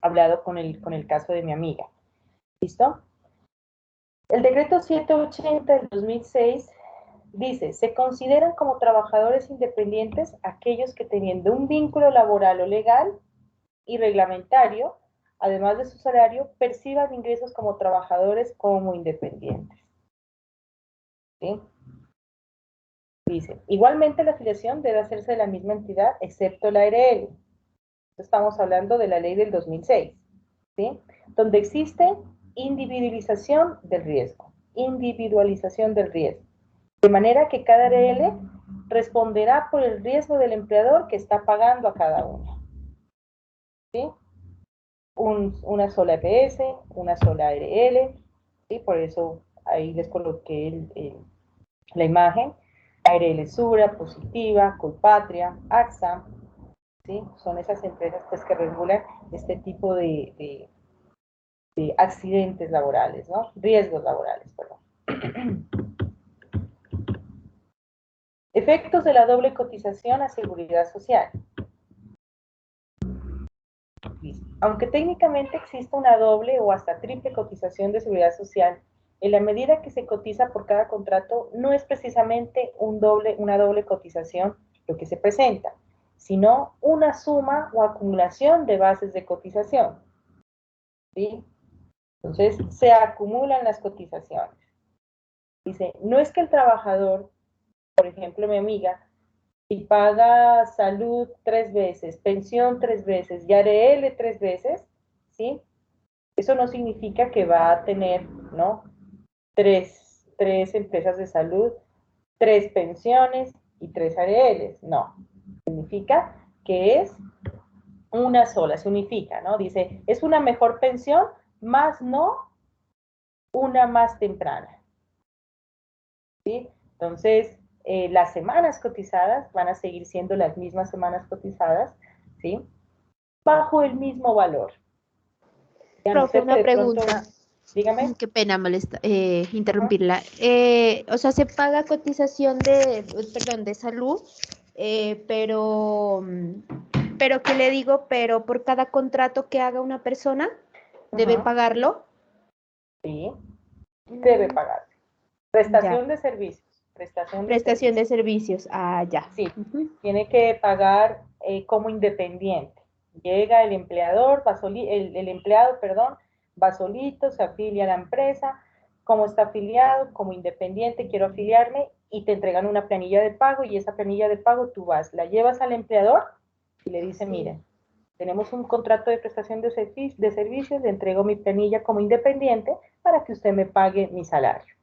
hablado con el caso de mi amiga. ¿Listo? El decreto 780 del 2006 dice, se consideran como trabajadores independientes aquellos que teniendo un vínculo laboral o legal y reglamentario, además de su salario, perciban ingresos como trabajadores como independientes. ¿Sí? Dice, igualmente la afiliación debe hacerse de la misma entidad, excepto la ARL. Estamos hablando de la ley del 2006, ¿sí? Donde existe individualización del riesgo. Individualización del riesgo. De manera que cada ARL responderá por el riesgo del empleador que está pagando a cada uno, ¿sí? Una sola EPS, una sola ARL, ¿sí? Por eso ahí les coloqué la imagen. ARL Sura, Positiva, Colpatria, AXA, ¿sí? Son esas empresas pues, que regulan este tipo de accidentes laborales, ¿no? Riesgos laborales, perdón. Efectos de la doble cotización a seguridad social. Aunque técnicamente existe una doble o hasta triple cotización de seguridad social, en la medida que se cotiza por cada contrato, no es precisamente una doble cotización lo que se presenta, sino una suma o acumulación de bases de cotización, ¿sí? Entonces, se acumulan las cotizaciones. Dice, no es que el trabajador, por ejemplo, mi amiga, si paga salud 3 veces, pensión 3 veces y ARL 3 veces, ¿sí? Eso no significa que va a tener, ¿no? Tres empresas de salud 3 pensiones y 3 ARLs. No, significa que es una sola, se unifica, ¿no? Dice, es una mejor pensión, más no una más temprana, ¿sí? Entonces, las semanas cotizadas van a seguir siendo las mismas semanas cotizadas, ¿sí? Bajo el mismo valor. Ya no Profe, sé que una de pronto, pregunta. dígame. Qué pena Ajá. interrumpirla. O sea, se paga cotización perdón, de salud, pero ¿qué le digo? Pero por cada contrato que haga una persona, ¿debe Ajá. pagarlo? Sí, debe pagar. Ya. Prestación de servicios. Prestación de Prestación de servicios. servicios. Ah, ya. Sí, Ujú. tiene que pagar como independiente. Llega el empleador, el empleado, perdón, va solito, se afilia a la empresa, como está afiliado, como independiente, quiero afiliarme, y te entregan una planilla de pago, y esa planilla de pago tú vas, la llevas al empleador y le dice, Sí. miren, tenemos un contrato de prestación de servicios, le entrego mi planilla como independiente para que usted me pague mi salario.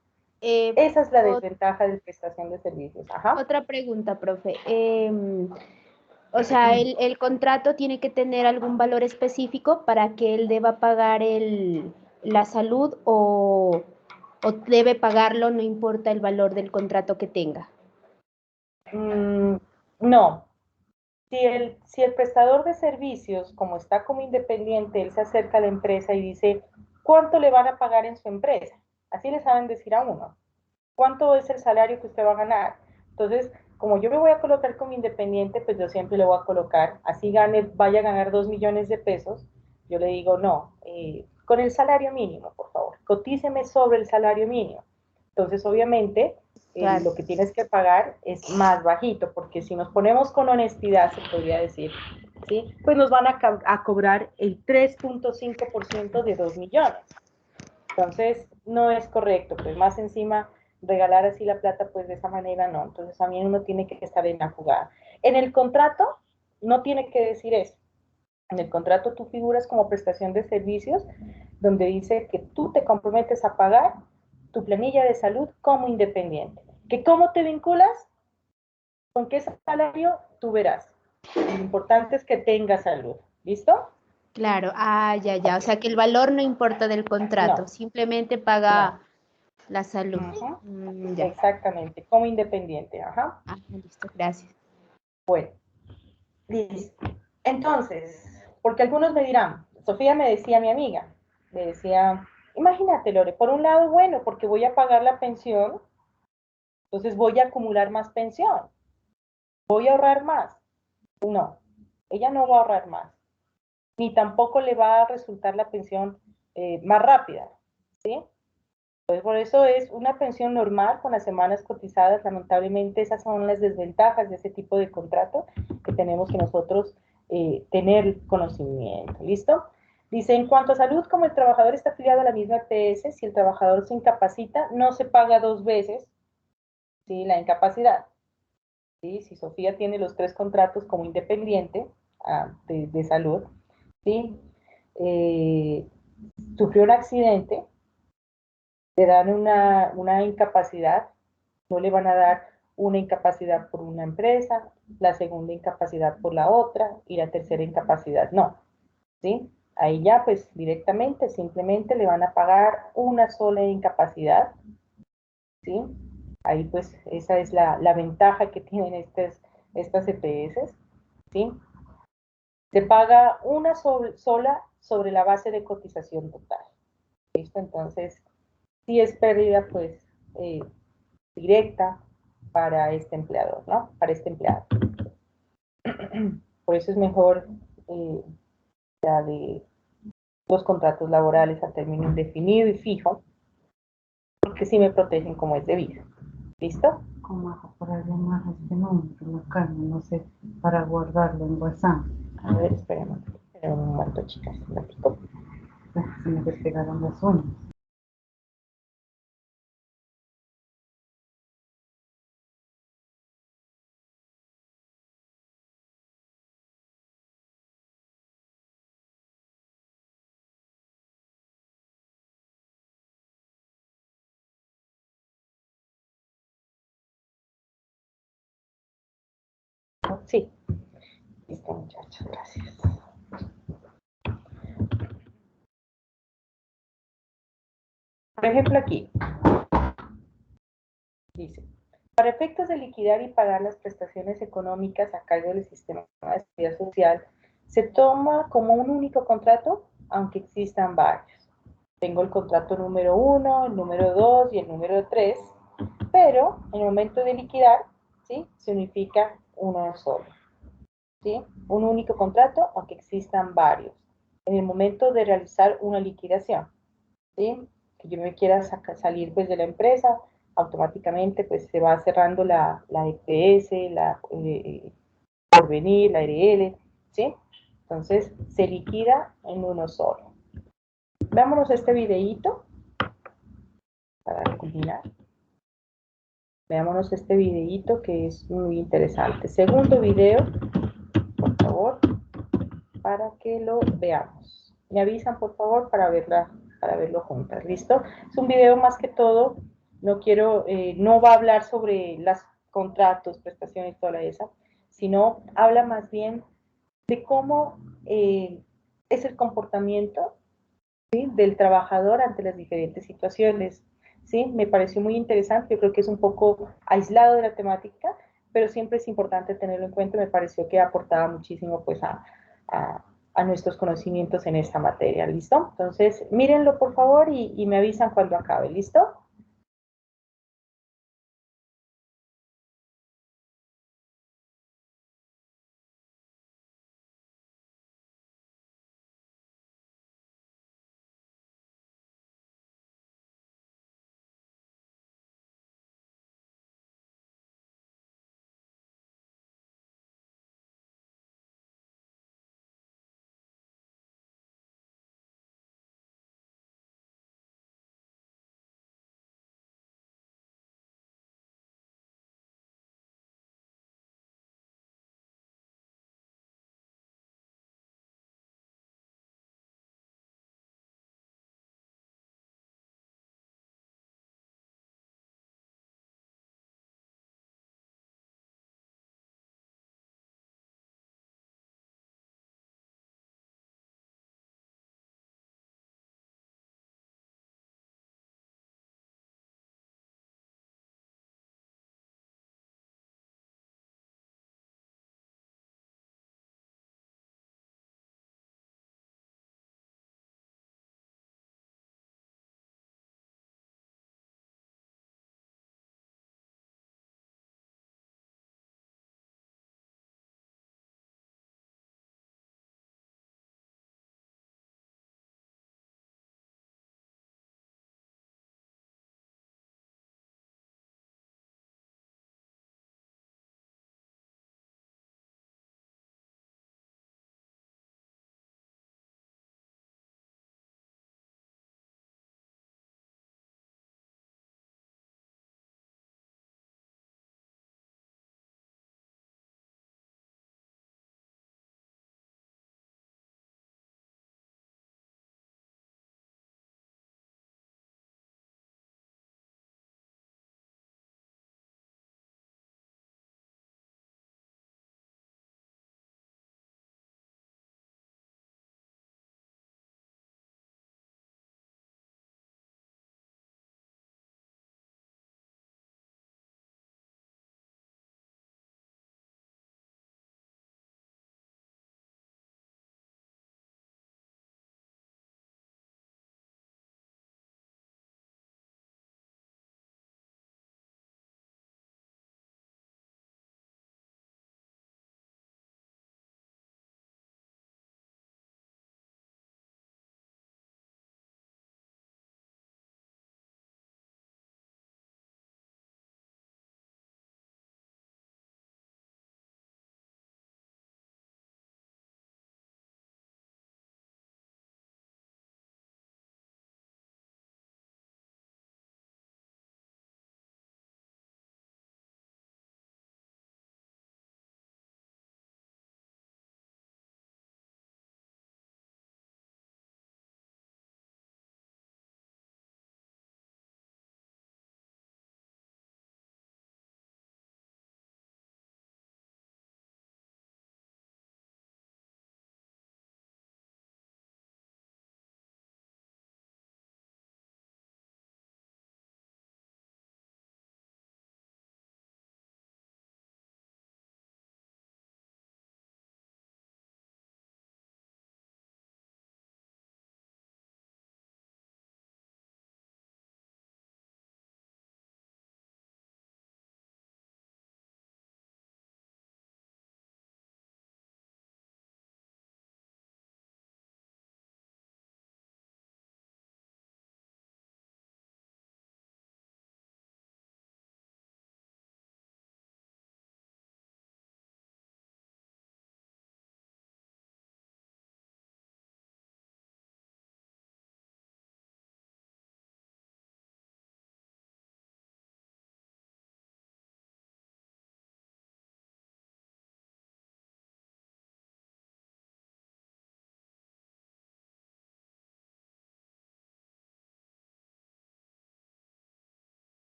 Eh, Esa es la ot- desventaja de prestación de servicios. Ajá. Otra pregunta, profe. O sea, el contrato tiene que tener algún valor específico para que él deba pagar la salud o debe pagarlo, no importa el valor del contrato que tenga. No, si el prestador de servicios, como está como independiente, él se acerca a la empresa y dice, ¿cuánto le van a pagar en su empresa? Así le saben decir a uno. ¿Cuánto es el salario que usted va a ganar? Entonces, como yo me voy a colocar como independiente, pues yo siempre le voy a colocar, así vaya a ganar 2 millones de pesos, yo le digo, no, con el salario mínimo, por favor, cotíceme sobre el salario mínimo. Entonces, obviamente, Claro. lo que tienes que pagar es más bajito, porque si nos ponemos con honestidad, se podría decir, ¿sí? Pues nos van a cobrar el 3.5% de 2 millones. Entonces, no es correcto, pues más encima regalar así la plata, pues de esa manera no. Entonces, también uno tiene que estar en la jugada. En el contrato no tiene que decir eso. En el contrato tú figuras como prestación de servicios, donde dice que tú te comprometes a pagar tu planilla de salud como independiente. ¿Que cómo te vinculas? ¿Con qué salario? Tú verás. Lo importante es que tengas salud. ¿Listo? Claro, ya, ya. O sea que el valor no importa del contrato, No, simplemente no. paga la salud. Uh-huh. Ya. Exactamente, como independiente. Ajá. Ah, listo, gracias. Bueno, listo. Entonces, porque algunos me dirán, Sofía me decía mi amiga, me decía, imagínate, Lore, por un lado, bueno, porque voy a pagar la pensión, entonces voy a acumular más pensión, voy a ahorrar más. No, ella no va a ahorrar más, ni tampoco le va a resultar la pensión más rápida, ¿sí? Pues por eso es una pensión normal con las semanas cotizadas. Lamentablemente esas son las desventajas de ese tipo de contrato que tenemos que nosotros tener conocimiento. ¿Listo? Dice, en cuanto a salud, como el trabajador está afiliado a la misma EPS, si el trabajador se incapacita, no se paga 2 veces, ¿sí? La incapacidad. ¿Sí? Si Sofía tiene los 3 contratos como independiente de salud, ¿sí? Eh, sufrió un accidente, le dan una incapacidad, no le van a dar una incapacidad por una empresa, la segunda incapacidad por la otra y la tercera incapacidad no, ¿sí? Ahí ya pues directamente, simplemente le van a pagar una sola incapacidad, ¿sí? Ahí pues esa es la ventaja que tienen estas EPS, ¿sí? Se paga una sola sobre la base de cotización total, ¿listo? Entonces, si es pérdida pues directa para este empleador, ¿no? Para este empleado. Por eso es mejor la de los contratos laborales a término indefinido y fijo, porque sí me protegen como es debido. ¿Listo? ¿Cómo hago para llamar a este número local? No sé, para guardarlo en WhatsApp. A ver, esperemos. Esperen un momento, chicas. Un ratito. Se me despegaron las uñas. Sí. Listo, muchachos, gracias. Por ejemplo, aquí dice, para efectos de liquidar y pagar las prestaciones económicas a cargo del sistema de seguridad social, se toma como un único contrato, aunque existan varios. Tengo el contrato número 1, el número 2 y el número 3, pero en el momento de liquidar, ¿sí?, se unifica uno solo. ¿Sí? Un único contrato, aunque existan varios. En el momento de realizar una liquidación, ¿sí?, que yo me quiera salir pues, de la empresa, automáticamente pues, se va cerrando la EPS, la Porvenir, la RL, ¿sí? Entonces se liquida en uno solo. Veámonos este videíto para culminar. Veámonos este videíto que es muy interesante. Segundo video, por favor, para que lo veamos. Me avisan, por favor, para verlo juntas. ¿Listo? Es un video más que todo, no va a hablar sobre los contratos, prestaciones, toda esa, sino habla más bien de cómo es el comportamiento, ¿sí?, del trabajador ante las diferentes situaciones. ¿Sí? Me pareció muy interesante, yo creo que es un poco aislado de la temática, pero siempre es importante tenerlo en cuenta, me pareció que aportaba muchísimo pues a, a nuestros conocimientos en esta materia, ¿listo? Entonces, mírenlo por favor y me avisan cuando acabe, ¿listo?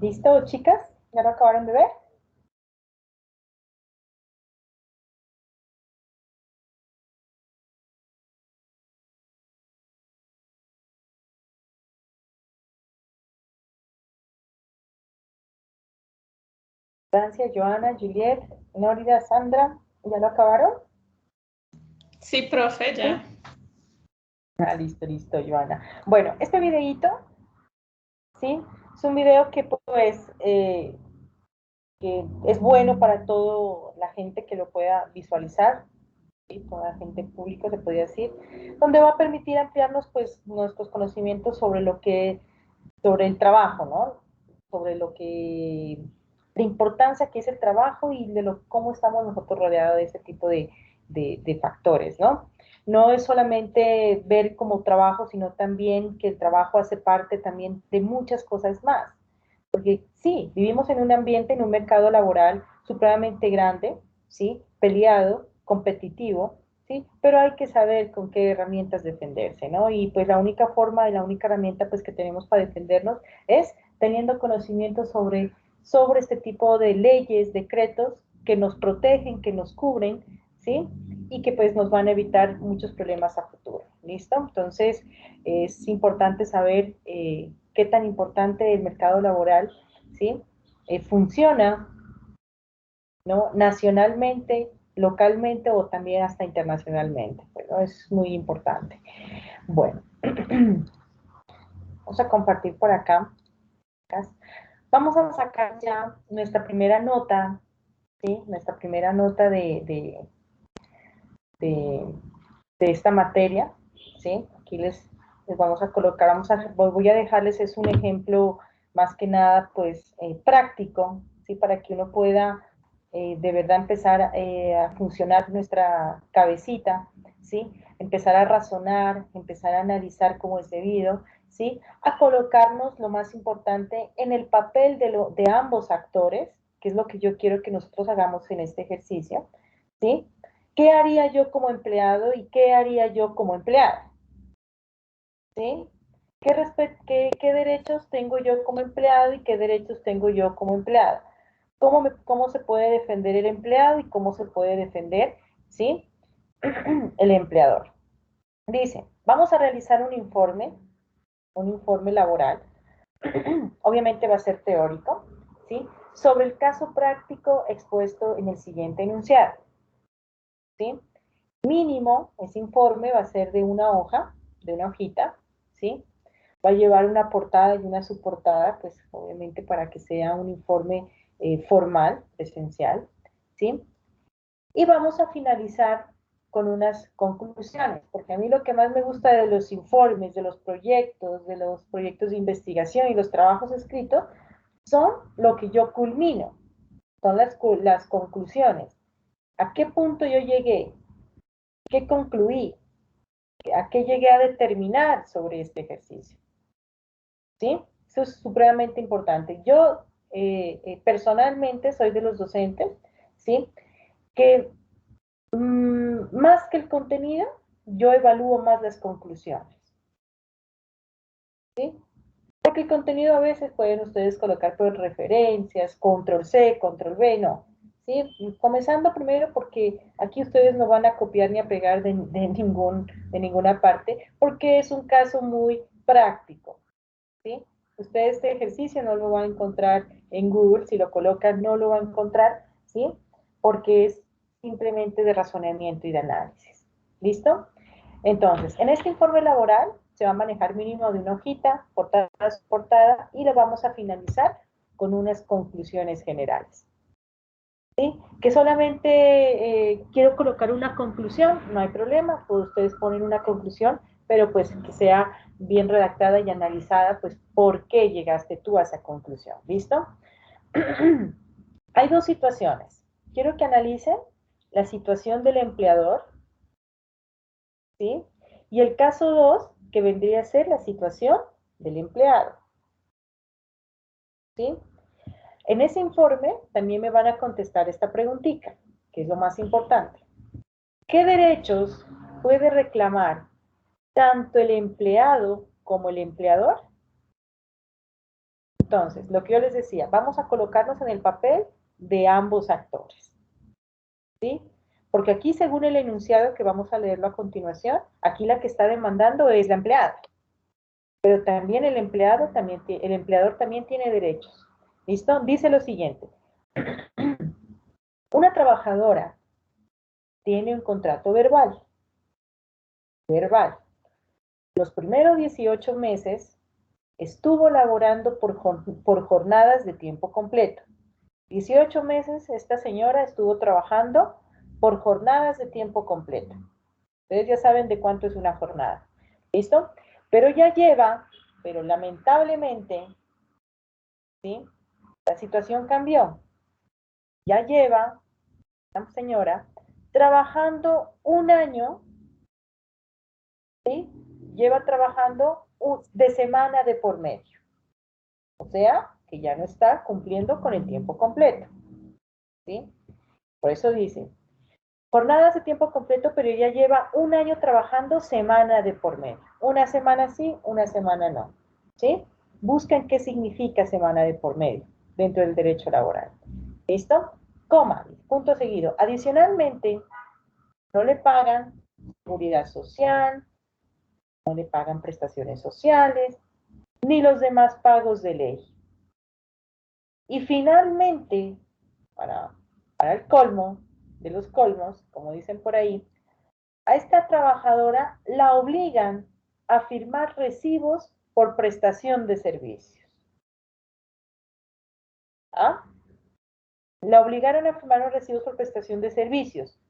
¿Listo, chicas? ¿Ya lo acabaron de ver? Francia, Joana, Juliet, Nórida, Sandra, ¿ya lo acabaron? Sí, profe, ya. Ah, listo, listo, Joana. Bueno, este videíto, ¿sí? Es un video que pues que es bueno para toda la gente que lo pueda visualizar, ¿sí? Toda la gente pública se podría decir, donde va a permitir ampliarnos pues nuestros conocimientos sobre el trabajo, ¿no? Sobre la importancia que es el trabajo y cómo estamos nosotros rodeados de ese tipo de factores, ¿no? No es solamente ver como trabajo, sino también que el trabajo hace parte también de muchas cosas más. Porque sí, vivimos en un ambiente, en un mercado laboral supremamente grande, ¿sí? Peleado, competitivo, ¿sí? Pero hay que saber con qué herramientas defenderse, ¿no? Y pues la única forma y la única herramienta pues que tenemos para defendernos es teniendo conocimiento sobre este tipo de leyes, decretos que nos protegen, que nos cubren, ¿sí? Y que pues nos van a evitar muchos problemas a futuro, ¿listo? Entonces es importante saber qué tan importante el mercado laboral, ¿sí? Funciona, ¿no? Nacionalmente, localmente o también hasta internacionalmente. Bueno, es muy importante. Bueno, vamos a compartir por acá. Vamos a sacar ya nuestra primera nota, ¿sí? Nuestra primera nota de, de esta materia, ¿sí? Aquí les vamos a colocar, voy a dejarles es un ejemplo más que nada, pues, práctico, ¿sí? Para que uno pueda de verdad empezar a funcionar nuestra cabecita, ¿sí? Empezar a razonar, empezar a analizar como es debido, ¿sí? A colocarnos lo más importante en el papel de ambos actores, que es lo que yo quiero que nosotros hagamos en este ejercicio, ¿sí? ¿Qué haría yo como empleado y qué haría yo como empleada? ¿Sí? ¿Qué derechos tengo yo como empleado y qué derechos tengo yo como empleada? ¿Cómo se puede defender el empleado y cómo se puede defender, ¿sí? El empleador? Dice, vamos a realizar un informe laboral, obviamente va a ser teórico, ¿sí? Sobre el caso práctico expuesto en el siguiente enunciado, ¿sí? Mínimo, ese informe va a ser de una hoja, de una hojita, ¿sí? Va a llevar una portada y una subportada, pues obviamente para que sea un informe formal, presencial, ¿sí? Y vamos a finalizar con unas conclusiones, porque a mí lo que más me gusta de los informes, de los proyectos de investigación y los trabajos escritos, son lo que yo culmino, son las conclusiones. ¿A qué punto yo llegué? ¿Qué concluí? ¿A qué llegué a determinar sobre este ejercicio? ¿Sí? Eso es supremamente importante. Yo personalmente soy de los docentes, ¿sí? Que más que el contenido, yo evalúo más las conclusiones, ¿sí? Porque el contenido a veces pueden ustedes colocar por referencias, control C, control V, no. ¿Sí? Comenzando primero porque aquí ustedes no van a copiar ni a pegar de ninguna parte, porque es un caso muy práctico, ¿sí? Ustedes este ejercicio no lo van a encontrar en Google, si lo colocan no lo van a encontrar, ¿sí? Porque es simplemente de razonamiento y de análisis. ¿Listo? Entonces, en este informe laboral se va a manejar mínimo de una hojita, portada por portada, y lo vamos a finalizar con unas conclusiones generales. ¿Sí? Que solamente quiero colocar una conclusión, no hay problema, pues ustedes ponen una conclusión, pero pues que sea bien redactada y analizada, pues por qué llegaste tú a esa conclusión, ¿listo? Hay dos situaciones. Quiero que analicen la situación del empleador, ¿sí? Y el caso 2, que vendría a ser la situación del empleado, ¿sí? En ese informe también me van a contestar esta preguntita, que es lo más importante. ¿Qué derechos puede reclamar tanto el empleado como el empleador? Entonces, lo que yo les decía, vamos a colocarnos en el papel de ambos actores, ¿sí? Porque aquí, según el enunciado que vamos a leerlo a continuación, aquí la que está demandando es la empleada. Pero también el empleador también tiene derechos. ¿Listo? Dice lo siguiente. Una trabajadora tiene un contrato verbal. Los primeros 18 meses estuvo laborando por jornadas de tiempo completo. 18 meses esta señora estuvo trabajando por jornadas de tiempo completo. Ustedes ya saben de cuánto es una jornada. ¿Listo? Pero pero lamentablemente, ¿sí? La situación cambió. Ya lleva, la señora, trabajando un año, ¿sí? Lleva trabajando de semana de por medio. O sea, que ya no está cumpliendo con el tiempo completo, ¿sí? Por eso dice, jornadas de tiempo completo, pero ella lleva un año trabajando semana de por medio. Una semana sí, una semana no, ¿sí? Busquen qué significa semana de por medio dentro del derecho laboral. ¿Listo? Coma, punto seguido. Adicionalmente, no le pagan seguridad social, no le pagan prestaciones sociales, ni los demás pagos de ley. Y finalmente, para el colmo de los colmos, como dicen por ahí, a esta trabajadora la obligan a firmar recibos por prestación de servicios. ¿Ah? La obligaron a firmar los recibos por prestación de servicios.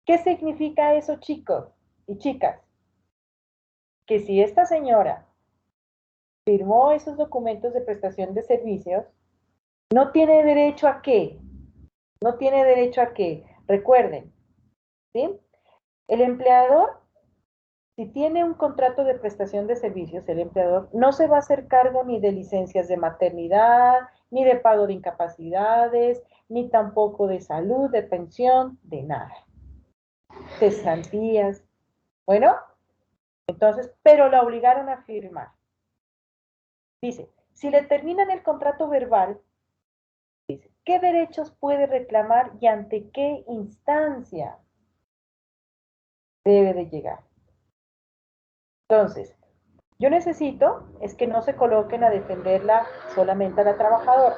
¿Qué significa eso, chicos y chicas? Que si esta señora firmó esos documentos de prestación de servicios, no tiene derecho a qué. No tiene derecho a qué. Recuerden, ¿sí? El empleador, si tiene un contrato de prestación de servicios, el empleador no se va a hacer cargo ni de licencias de maternidad, ni de pago de incapacidades, ni tampoco de salud, de pensión, de nada. Cesantías. Bueno, entonces, pero la obligaron a firmar. Dice, si le terminan el contrato verbal, dice, ¿qué derechos puede reclamar y ante qué instancia debe de llegar? Entonces, yo necesito es que no se coloquen a defenderla solamente a la trabajadora.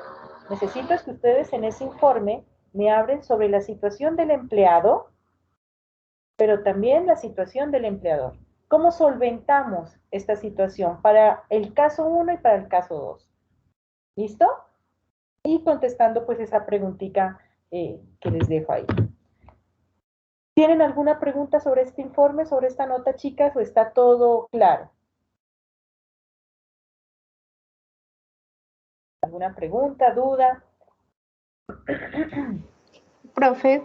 Necesito es que ustedes en ese informe me hablen sobre la situación del empleado, pero también la situación del empleador. ¿Cómo solventamos esta situación para el caso 1 y para el caso 2? ¿Listo? Y contestando pues esa preguntita que les dejo ahí. ¿Tienen alguna pregunta sobre este informe, sobre esta nota, chicas, o está todo claro? ¿Alguna pregunta, duda? Profe,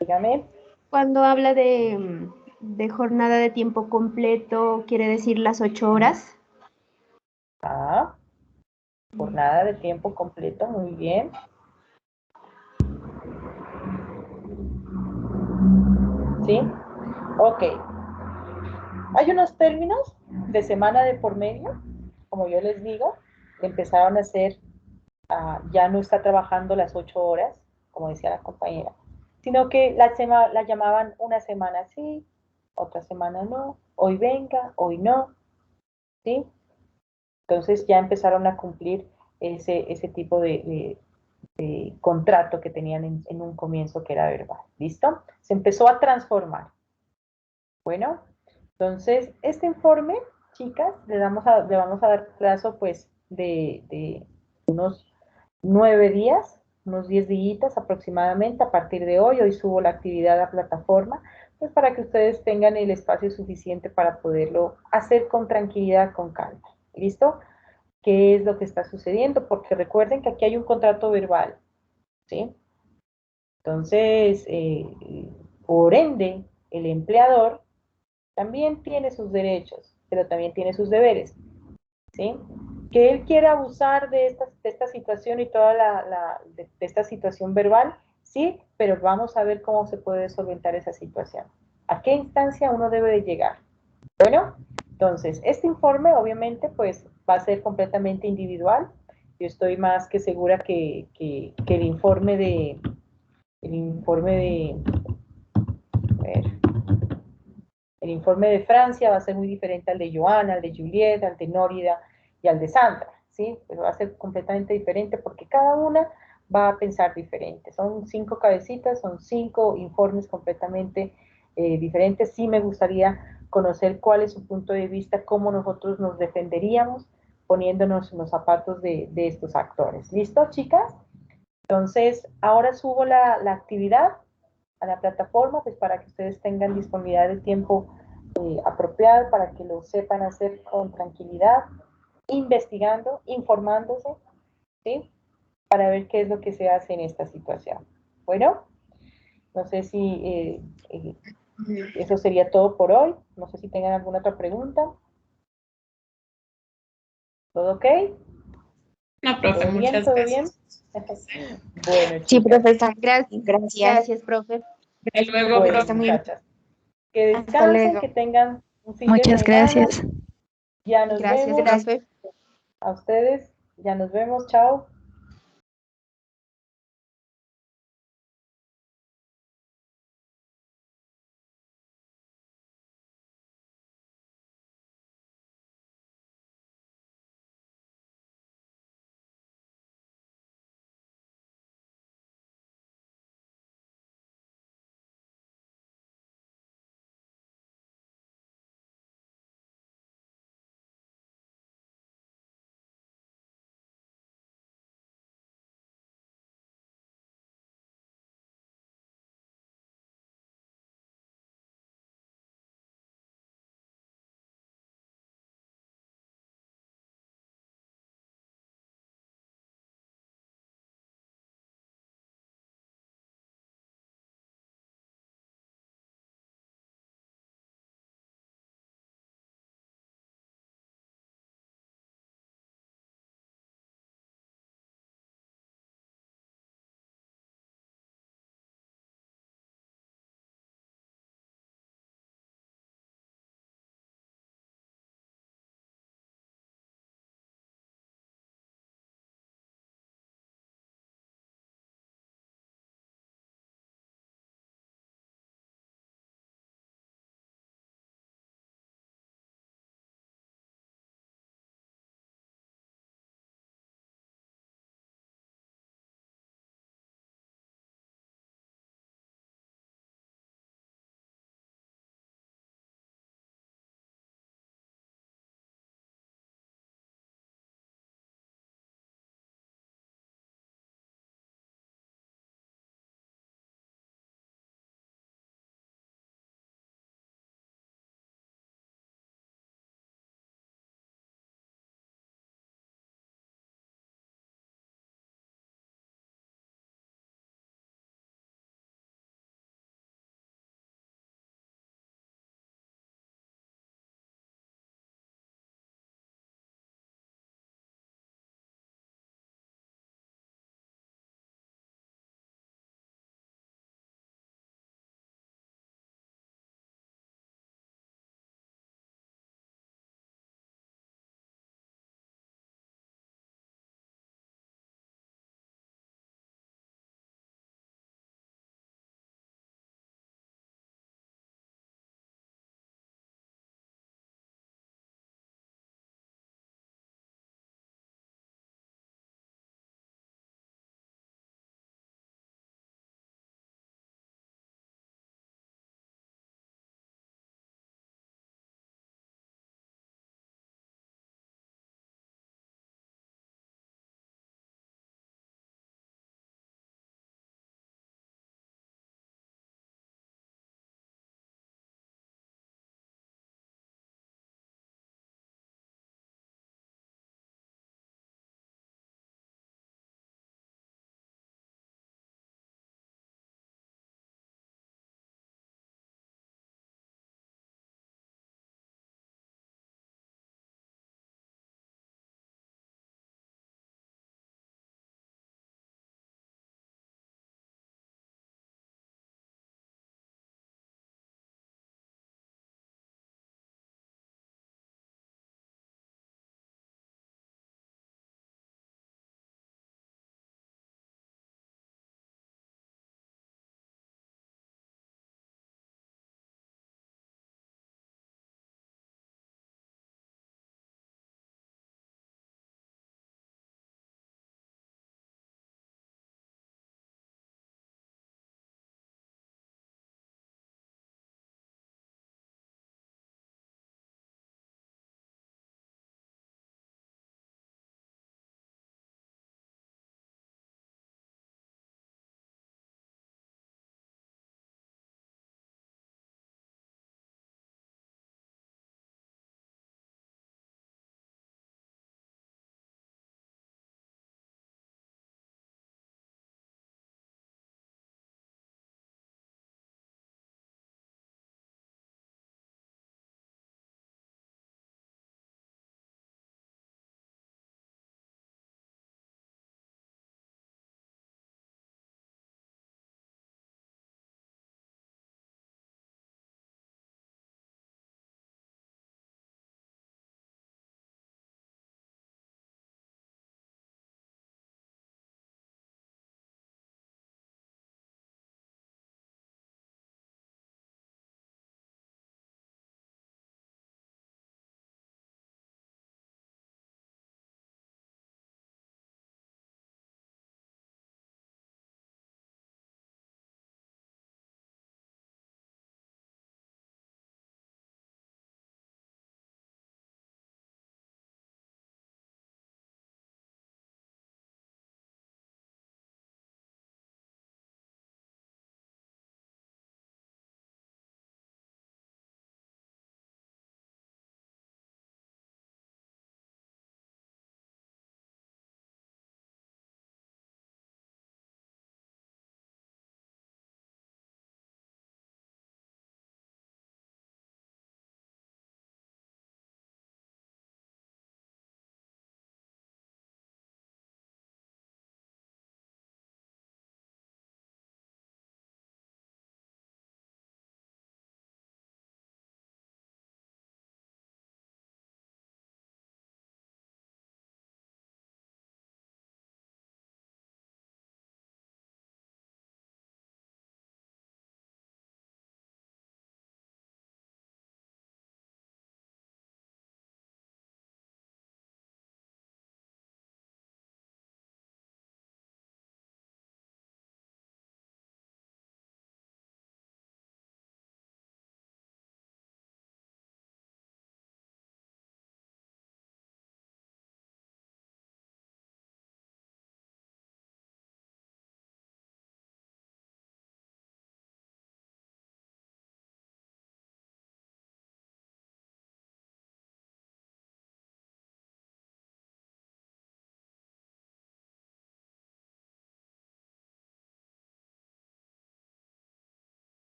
Dígame. cuando habla de jornada de tiempo completo, ¿quiere decir las 8 horas? Ah, jornada de tiempo completo, muy bien. ¿Sí? Ok. Hay unos términos de semana de por medio, como yo les digo, empezaron a hacer, ya no está trabajando las 8 horas, como decía la compañera, sino que la llamaban una semana sí, otra semana no, hoy venga, hoy no, ¿sí? Entonces ya empezaron a cumplir ese tipo de contrato que tenían en un comienzo que era verbal. ¿Listo? Se empezó a transformar. Bueno, entonces este informe, chicas, le vamos a dar plazo pues de unos 9 días, unos 10 días aproximadamente a partir de hoy. Hoy subo la actividad a la plataforma, pues para que ustedes tengan el espacio suficiente para poderlo hacer con tranquilidad, con calma. ¿Listo? ¿Qué es lo que está sucediendo? Porque recuerden que aquí hay un contrato verbal, ¿sí? Entonces, por ende, el empleador también tiene sus derechos, pero también tiene sus deberes, ¿sí? Que él quiera abusar de esta situación y toda de esta situación verbal, sí, pero vamos a ver cómo se puede solventar esa situación. ¿A qué instancia uno debe de llegar? Bueno, Entonces, este informe obviamente pues va a ser completamente individual. Yo estoy más que segura que el informe de, a ver, el informe de Francia va a ser muy diferente al de Joana, al de Juliette, al de Nórida y al de Sandra, ¿sí? Pero va a ser completamente diferente porque cada una va a pensar diferente. Son 5 cabecitas, son 5 informes completamente diferentes. Sí me gustaría conocer cuál es su punto de vista, cómo nosotros nos defenderíamos poniéndonos en los zapatos de estos actores. ¿Listo, chicas? Entonces, ahora subo la actividad a la plataforma, pues para que ustedes tengan disponibilidad de tiempo apropiado, para que lo sepan hacer con tranquilidad, investigando, informándose, ¿sí? Para ver qué es lo que se hace en esta situación. Bueno, no sé si eso sería todo por hoy. No sé si tengan alguna otra pregunta. ¿Todo ok? No, profe, ¿Todo bien? muchas ¿Todo bien? gracias. Bueno, Sí, chicas. profesor, Gracias, gracias. gracias, profe. Hasta luego, Bueno, Está profe. muy bien. muchachas. Que Hasta descansen, luego. que tengan un fin de Muchas semana. gracias. Ya nos Gracias, vemos. profe. A ustedes, ya nos vemos. Chao.